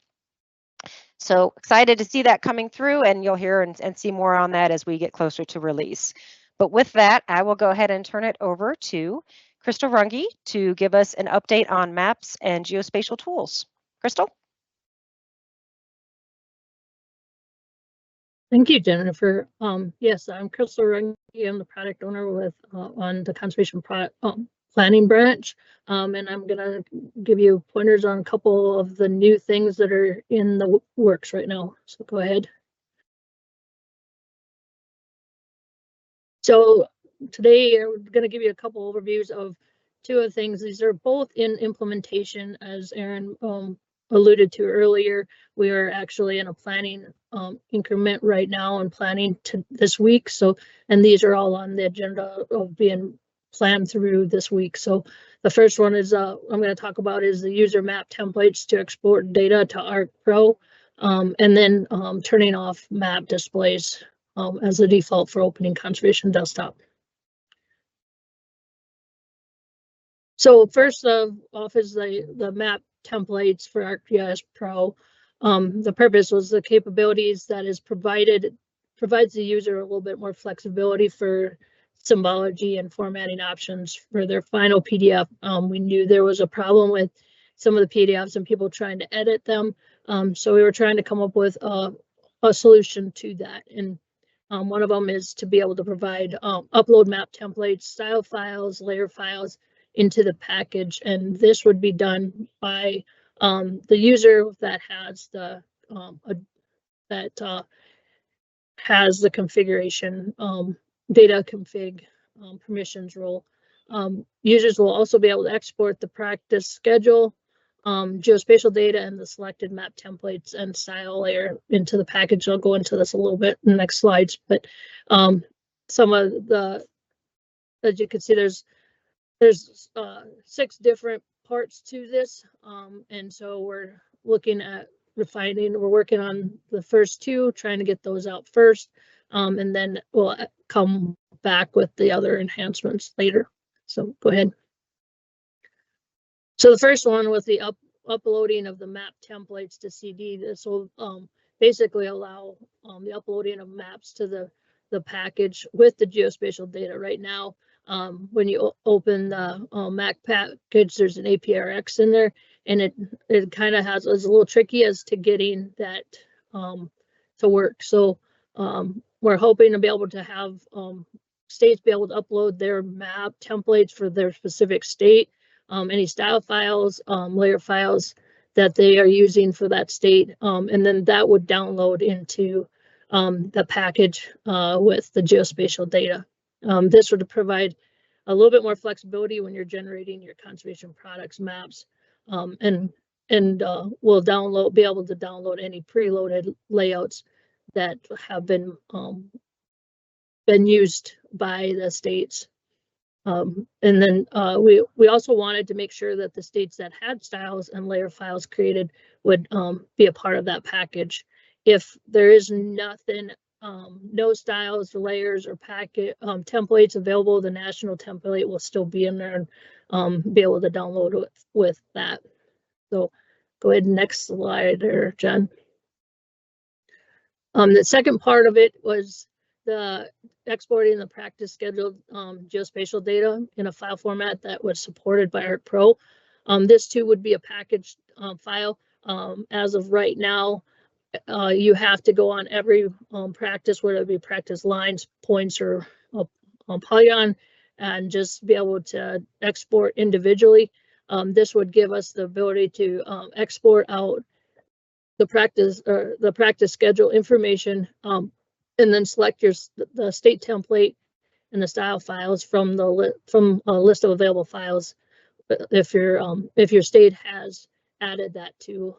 So excited to see that coming through, and you'll hear and see more on that as we get closer to release. But with that, I will go ahead and turn it over to Crystal Runge to give us an update on maps and geospatial tools. Crystal? Thank you, Jennifer. Yes, I'm Crystal Runge. I'm the product owner with on the Conservation Planning branch, and I'm gonna give you pointers on a couple of the new things that are in the works right now. So go ahead. So today we're gonna give you a couple overviews of two of the things. These are both in implementation, as Aaron alluded to earlier. We are actually in a planning increment right now and planning to this week. So, and these are all on the agenda of being planned through this week. So the first one is I'm going to talk about is the user map templates to export data to ARC Pro, and then turning off map displays as the default for opening Conservation Desktop. So first off is the map templates for ArcGIS Pro. The purpose was the capabilities that is provides the user a little bit more flexibility for symbology and formatting options for their final PDF. We knew there was a problem with some of the PDFs and people trying to edit them. So we were trying to come up with a solution to that. And one of them is to be able to provide upload map templates, style files, layer files into the package. And this would be done by the user that has the configuration data config permissions role. Users will also be able to export the practice schedule geospatial data and the selected map templates and style layer into the package. I'll go into this a little bit in the next slides, but some of the, as you can see, there's 6 different parts to this, and so we're looking at refining. We're working on the first 2, trying to get those out first, and then we'll come back with the other enhancements later. So go ahead. So the first one with the uploading of the map templates to CD, this will basically allow the uploading of maps to the package with the geospatial data. Right now, when you open the Mac package, there's an APRX in there, and it kind of is a little tricky as to getting that to work. So we're hoping to be able to have states be able to upload their map templates for their specific state, any style files, layer files that they are using for that state, and then that would download into the package with the geospatial data. This would provide a little bit more flexibility when you're generating your conservation products maps, and we'll be able to download any preloaded layouts that have been used by the states. And then we also wanted to make sure that the states that had styles and layer files created would be a part of that package. If there is nothing, no styles, layers, or packet templates available, the national template will still be in there and be able to download with that. So go ahead, next slide there, Jen. The second part of it was the exporting the practice scheduled geospatial data in a file format that was supported by ArcPro. This too would be a packaged file. As of right now, you have to go on every practice, whether it be practice lines, points, or polygon, and just be able to export individually. This would give us the ability to export out the practice schedule information, and then select the state template and the style files from a list of available files if your state has added that to.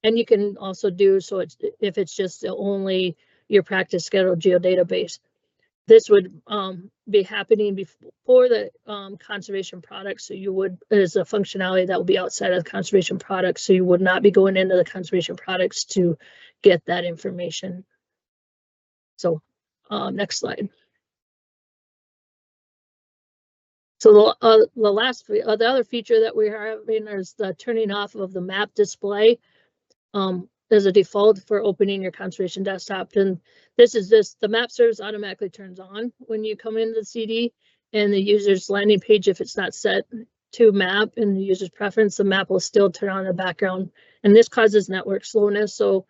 And you can also do so if it's just only your practice schedule geodatabase. This would be happening before the conservation products. So you would, as a functionality that will be outside of the conservation products. So you would not be going into the conservation products to get that information. So next slide. So the other feature that we are having is the turning off of the map display as a default for opening your conservation desktop. And the map service automatically turns on when you come into the CD, and the user's landing page, if it's not set to map in the user's preference, the map will still turn on in the background. And this causes network slowness. So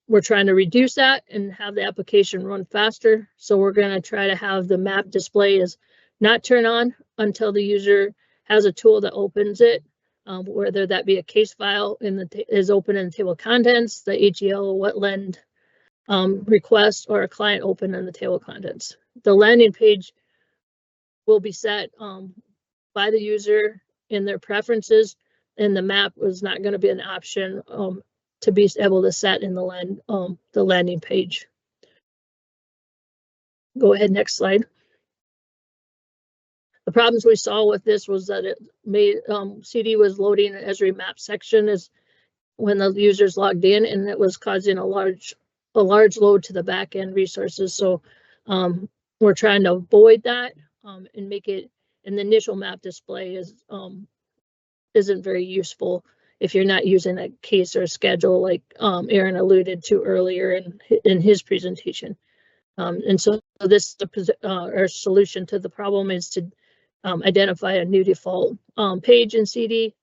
we're trying to reduce that and have the application run faster. So we're going to try to have the map display is not turn on until the user has a tool that opens it. Whether that be a case file is open in the table of contents, the AGL wetland request, or a client open in the table of contents. The landing page will be set by the user in their preferences, and the map is not going to be an option to be able to set in the landing page. Go ahead, next slide. The problems we saw with this was that it made CD was loading an Esri map section as when the users logged in, and it was causing a large load to the back end resources. So we're trying to avoid that and make it an initial map display isn't very useful if you're not using a case or a schedule like Aaron alluded to earlier in his presentation. And so this our solution to the problem is to identify a new default page in CD,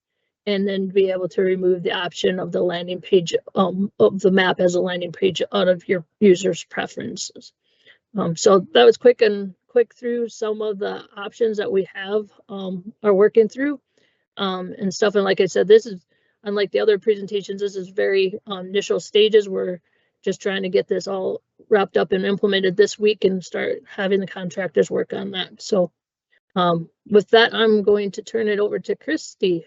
and then be able to remove the option of the landing page of the map as a landing page out of your user's preferences. So that was quick through some of the options that we have are working through and stuff. And like I said, this is unlike the other presentations. This is very initial stages. We're just trying to get this all wrapped up and implemented this week and start having the contractors work on that. So with that, I'm going to turn it over to Christy.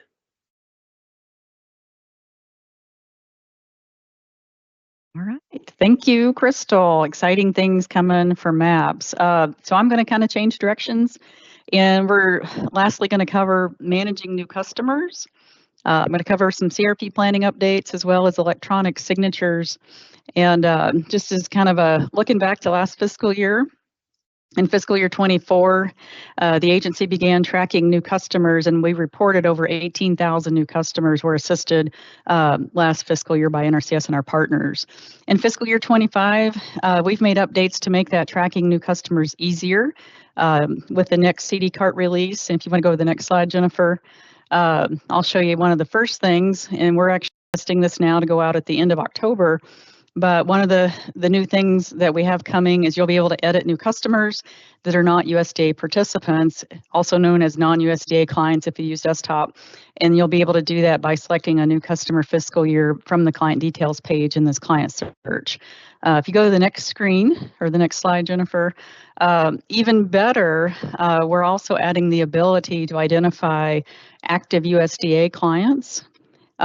Thank you, Crystal. Exciting things coming for MAPS. So I'm going to kind of change directions, and we're lastly going to cover managing new customers. I'm going to cover some CRP planning updates as well as electronic signatures. And just as kind of a looking back to last fiscal year, in fiscal year 24, the agency began tracking new customers, and we reported over 18,000 new customers were assisted last fiscal year by NRCS and our partners. In fiscal year 25, we've made updates to make that tracking new customers easier with the next CD cart release. And if you want to go to the next slide, Jennifer, I'll show you one of the first things, and we're actually testing this now to go out at the end of October. But one of the new things that we have coming is you'll be able to edit new customers that are not USDA participants, also known as non-USDA clients if you use desktop. And you'll be able to do that by selecting a new customer fiscal year from the client details page in this client search. If you go to the next screen or the next slide, Jennifer, even better, we're also adding the ability to identify active USDA clients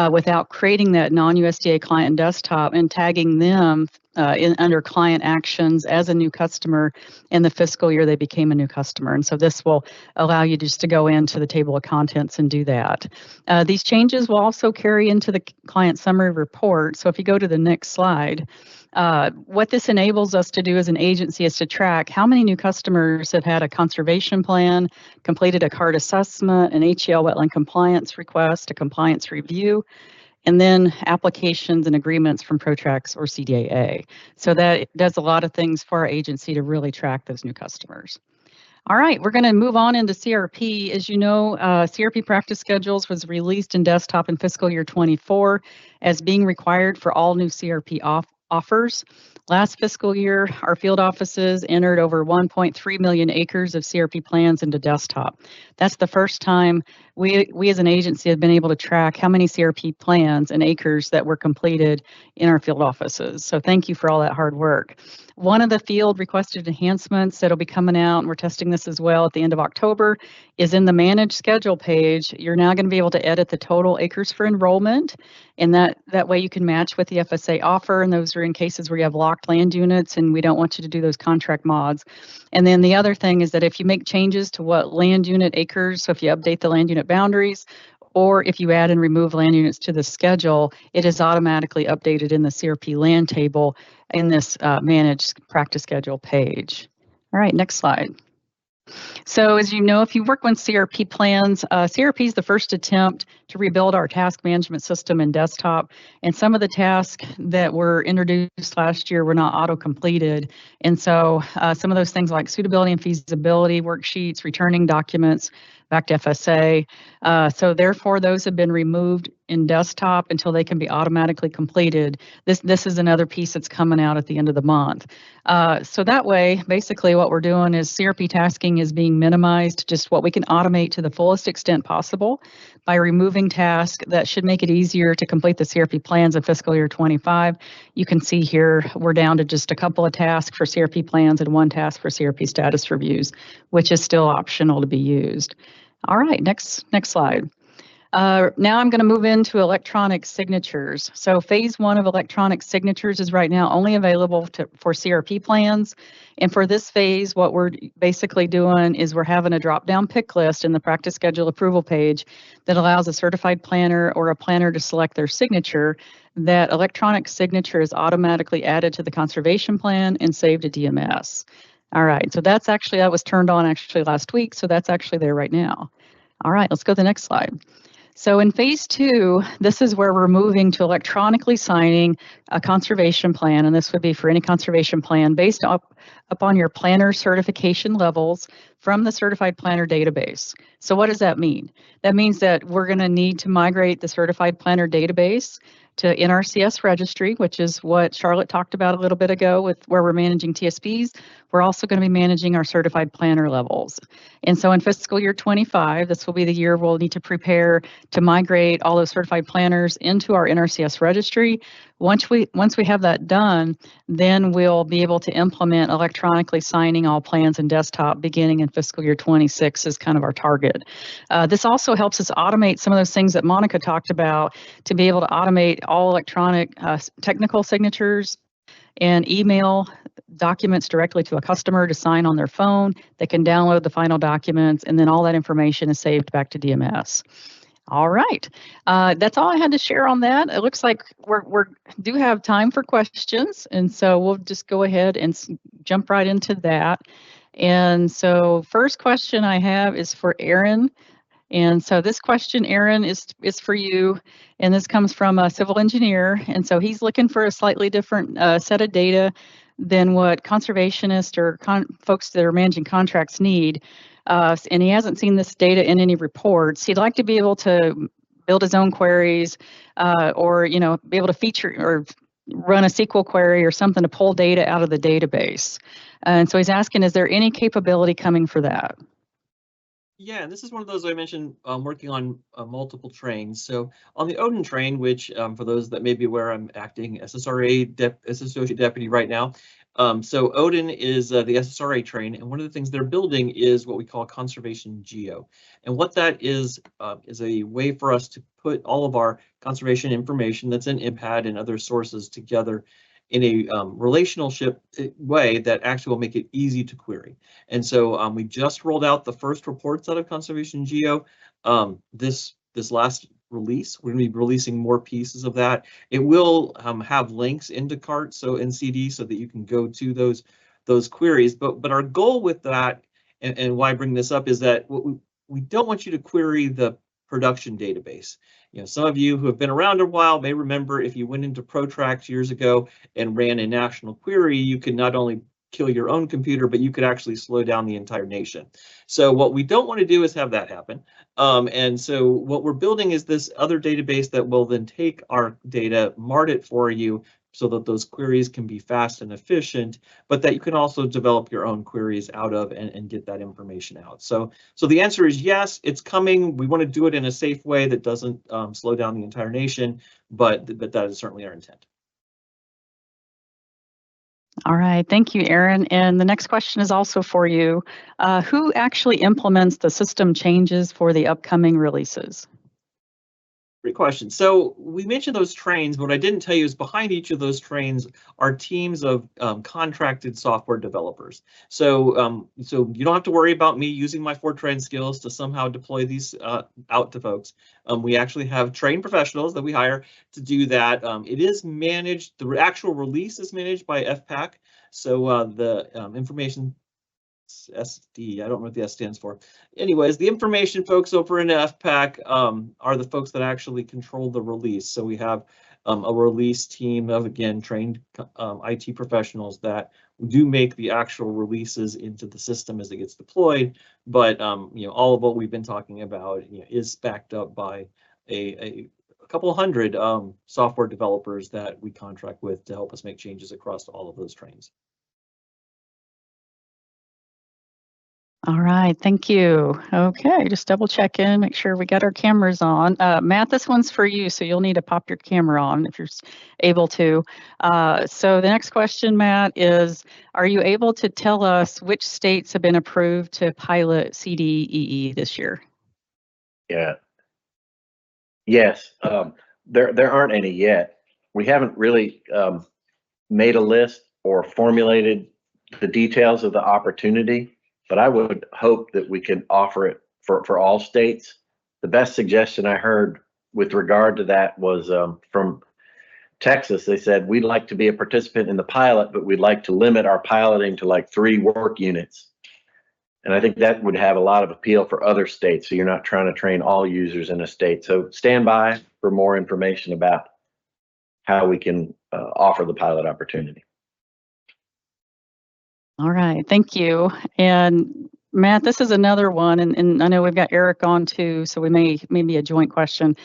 without creating that non-USDA client desktop and tagging them under client actions as a new customer in the fiscal year they became a new customer. And so this will allow you just to go into the table of contents and do that. These changes will also carry into the client summary report. So if you go to the next slide, what this enables us to do as an agency is to track how many new customers have had a conservation plan, completed a CART assessment, an HEL wetland compliance request, a compliance review, and then applications and agreements from ProTrax or CDAA. So that does a lot of things for our agency to really track those new customers. All right, we're going to move on into CRP. As you know, CRP practice schedules was released in desktop in fiscal year 24 as being required for all new CRP offers. Last fiscal year, our field offices entered over 1.3 million acres of CRP plans into desktop. That's the first time we as an agency have been able to track how many CRP plans and acres that were completed in our field offices. So thank you for all that hard work. One of the field requested enhancements that'll be coming out, and we're testing this as well at the end of October, is in the manage schedule page. You're now going to be able to edit the total acres for enrollment, and that way you can match with the FSA offer, and those are in cases where you have locked land units and we don't want you to do those contract mods. And then the other thing is that if you make changes to what land unit acres, so if you update the land unit boundaries, or if you add and remove land units to the schedule, it is automatically updated in the CRP land table in this managed practice schedule page. All right, next slide. So as you know, if you work on CRP plans, CRP is the first attempt to rebuild our task management system in desktop. And some of the tasks that were introduced last year were not auto-completed. And so some of those things like suitability and feasibility worksheets, returning documents back to FSA. So therefore, those have been removed in desktop until they can be automatically completed. This is another piece that's coming out at the end of the month. So that way, basically what we're doing is CRP tasking is being minimized, just what we can automate to the fullest extent possible by removing tasks that should make it easier to complete the CRP plans in fiscal year 25. You can see here, we're down to just a couple of tasks for CRP plans and one task for CRP status reviews, which is still optional to be used. All right, next slide. Now I'm going to move into electronic signatures. So phase 1 of electronic signatures is right now only available for CRP plans. And for this phase, what we're basically doing is we're having a drop-down pick list in the practice schedule approval page that allows a certified planner or a planner to select their signature. That electronic signature is automatically added to the conservation plan and saved to DMS. All right, so that was turned on actually last week, so that's actually there right now. All right, let's go to the next slide. So in phase 2, this is where we're moving to electronically signing a conservation plan, and this would be for any conservation plan based upon your planner certification levels from the certified planner database. So what does that mean? That means that we're going to need to migrate the certified planner database to NRCS registry, which is what Charlotte talked about a little bit ago with where we're managing TSPs. We're also going to be managing our certified planner levels. And so in fiscal year 25, this will be the year we'll need to prepare to migrate all those certified planners into our NRCS registry. Once we have that done, then we'll be able to implement electronically signing all plans in desktop beginning in fiscal year 26 is kind of our target. This also helps us automate some of those things that Monica talked about to be able to automate all electronic technical signatures, and email documents directly to a customer to sign on their phone. They can download the final documents, and then all that information is saved back to DMS. All right, that's all I had to share on that. It looks like we do have time for questions, and so we'll just go ahead and jump right into that. And so first question I have is for Aaron. And so this question, Aaron, is for you, and this comes from a civil engineer, and so he's looking for a slightly different set of data than what conservationists or folks that are managing contracts need, and he hasn't seen this data in any reports. He'd like to be able to build his own queries, or be able to feature or run a SQL query or something to pull data out of the database. And so he's asking, is there any capability coming for that? Yeah, and this is one of those I mentioned working on multiple trains. So on the Odin train, which for those that may be aware, I'm acting SSRA as Associate Deputy right now. So Odin is the SSRA train, and one of the things they're building is what we call conservation geo. And what that is a way for us to put all of our conservation information that's in IMPAD and other sources together in a relationship way that actually will make it easy to query. And so we just rolled out the first reports out of Conservation Geo this last release. We're going to be releasing more pieces of that. It will have links into CART, so NCD, so that you can go to those queries. But our goal with that, and why I bring this up, is that we don't want you to query the production database. Some of you who have been around a while may remember if you went into Protract years ago and ran a national query, you could not only kill your own computer, but you could actually slow down the entire nation. So what we don't want to do is have that happen. And so what we're building is this other database that will then take our data, mart it for you, so that those queries can be fast and efficient, but that you can also develop your own queries out of and get that information out. So the answer is yes, it's coming. We want to do it in a safe way that doesn't slow down the entire nation, but that is certainly our intent. All right, thank you, Aaron. And the next question is also for you. Who actually implements the system changes for the upcoming releases? Great question. So we mentioned those trains, but what I didn't tell you is behind each of those trains are teams of contracted software developers. So so you don't have to worry about me using my Fortran skills to somehow deploy these out to folks. We actually have trained professionals that we hire to do that. It is managed, the actual release is managed by FPAC. So the information SD, I don't know what the S stands for. Anyways, the information folks over in FPAC are the folks that actually control the release. So we have a release team of, again, trained IT professionals that do make the actual releases into the system as it gets deployed. But all of what we've been talking about is backed up by a couple hundred software developers that we contract with to help us make changes across all of those trains. All right, thank you. Okay, just double check in, make sure we got our cameras on. Matt, this one's for you, so you'll need to pop your camera on if you're able to. So the next question, Matt, is, are you able to tell us which states have been approved to pilot CDEE this year? Yeah. Yes, there aren't any yet. We haven't really made a list or formulated the details of the opportunity, but I would hope that we can offer it for all states. The best suggestion I heard with regard to that was from Texas. They said, we'd like to be a participant in the pilot, but we'd like to limit our piloting to like 3 work units. And I think that would have a lot of appeal for other states. So you're not trying to train all users in a state. So stand by for more information about how we can offer the pilot opportunity. All right, thank you. And Matt, this is another one, and I know we've got Eric on too, so we may be a joint question.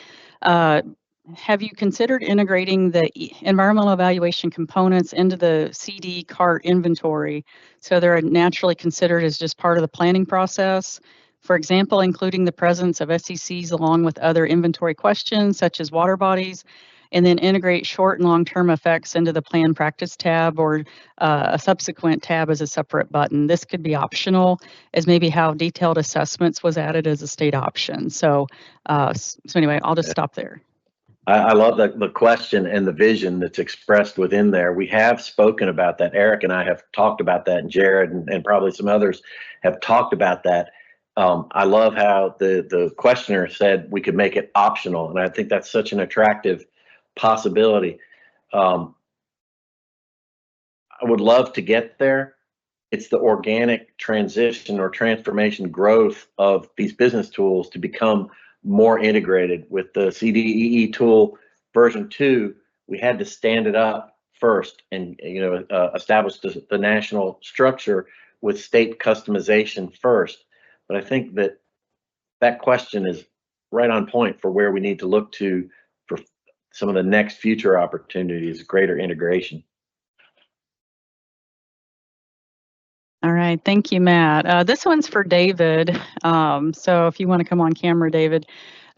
Have you considered integrating the environmental evaluation components into the CD CART inventory so they're naturally considered as just part of the planning process? For example, including the presence of SECs along with other inventory questions such as water bodies, and then integrate short and long-term effects into the plan practice tab or a subsequent tab as a separate button. This could be optional, as maybe how detailed assessments was added as a state option. So, so anyway, I'll just stop there. I love the question and the vision that's expressed within there. We have spoken about that. Eric and I have talked about that, and Jared and probably some others have talked about that. I love how the questioner said we could make it optional, and I think that's such an attractive possibility. I would love to get there. It's the organic transition or transformation growth of these business tools to become more integrated. With the CDEE tool version 2, we had to stand it up first and establish the national structure with state customization first. But I think that question is right on point for where we need to look to for some of the next future opportunities, greater integration. All right, thank you, Matt. This one's for David. So if you want to come on camera, David.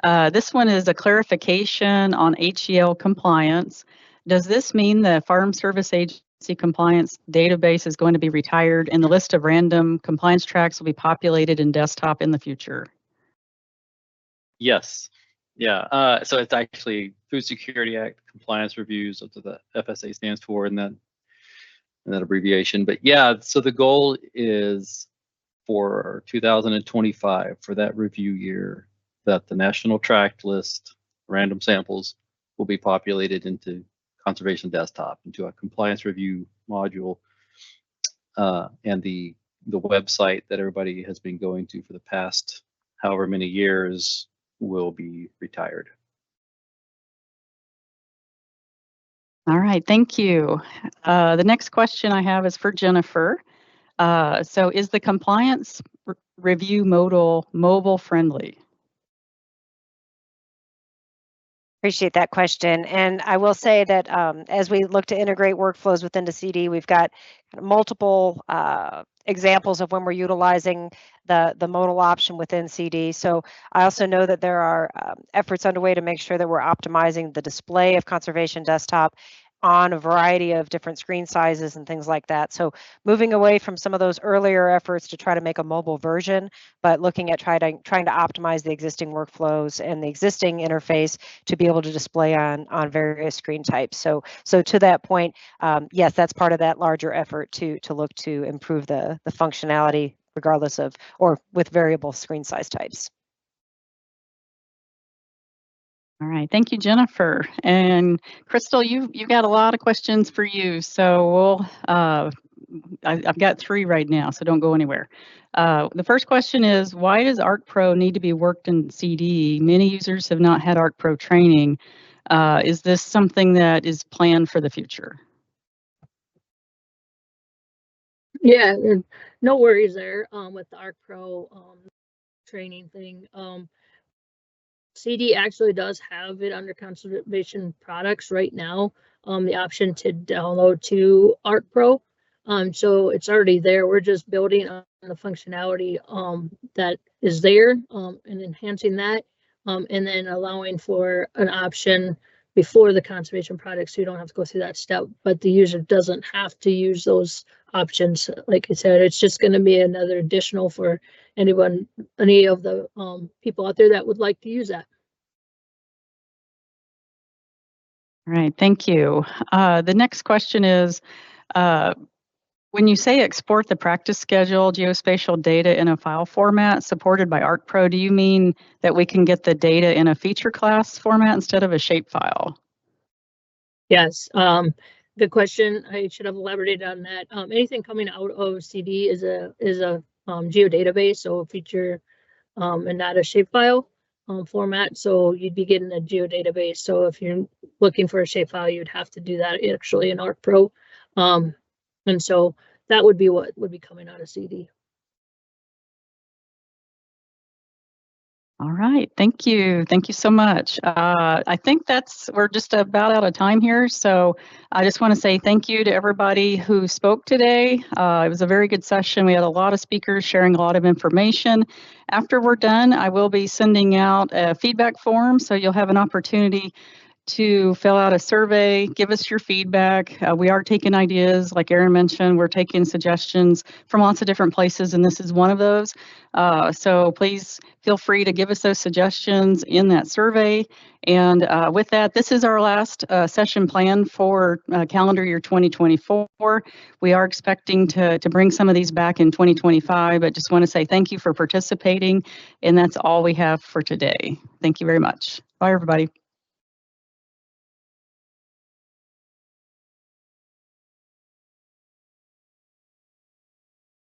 This one is a clarification on HEL compliance. Does this mean the Farm Service Agency compliance database is going to be retired and the list of random compliance tracks will be populated in desktop in the future? Yes. Yeah. So it's actually Food Security Act compliance reviews. That's what the FSA stands for in that abbreviation. But yeah, so the goal is for 2025, for that review year, that the national tract list, random samples, will be populated into Conservation Desktop, into a compliance review module, and the website that everybody has been going to for the past however many years will be retired. All right, thank you. The next question I have is for Jennifer. So is the compliance review modal mobile friendly? Appreciate that question. And I will say that as we look to integrate workflows within the CD, we've got multiple examples of when we're utilizing the modal option within CD. So I also know that there are efforts underway to make sure that we're optimizing the display of Conservation Desktop on a variety of different screen sizes and things like that. So moving away from some of those earlier efforts to try to make a mobile version, but looking at trying to optimize the existing workflows and the existing interface to be able to display on various screen types. So to that point, yes, that's part of that larger effort to look to improve the functionality regardless of or with variable screen size types. All right, thank you, Jennifer. And Crystal, you got a lot of questions for you. So we'll, I've got 3 right now, so don't go anywhere. The first question is, why does ArcPro need to be worked in CD? Many users have not had ArcPro training. Is this something that is planned for the future? Yeah, no worries there with the ArcPro training thing. CD actually does have it under conservation products right now, the option to download to ArcPro. So it's already there. We're just building on the functionality that is there and enhancing that, and then allowing for an option before the conservation product, so you don't have to go through that step. But the user doesn't have to use those options. Like I said, it's just going to be another additional for any of the people out there that would like to use that. All right, thank you. The next question is, when you say export the practice schedule geospatial data in a file format supported by ArcPro, do you mean that we can get the data in a feature class format instead of a shapefile? Yes, good question. I should have elaborated on that. Anything coming out of CD is a geodatabase, so a feature and not a shapefile format. So you'd be getting a geodatabase. So if you're looking for a shapefile, you'd have to do that actually in ArcPro. And so that would be what would be coming out of CD. All right, thank you. Thank you so much. I think we're just about out of time here. So I just want to say thank you to everybody who spoke today. It was a very good session. We had a lot of speakers sharing a lot of information. After we're done, I will be sending out a feedback form, so you'll have an opportunity to fill out a survey, give us your feedback. We are taking ideas, like Erin mentioned, we're taking suggestions from lots of different places, and this is one of those. So please feel free to give us those suggestions in that survey. And with that, this is our last session planned for calendar year 2024. We are expecting to bring some of these back in 2025, but just want to say thank you for participating, and that's all we have for today. Thank you very much. Bye, everybody.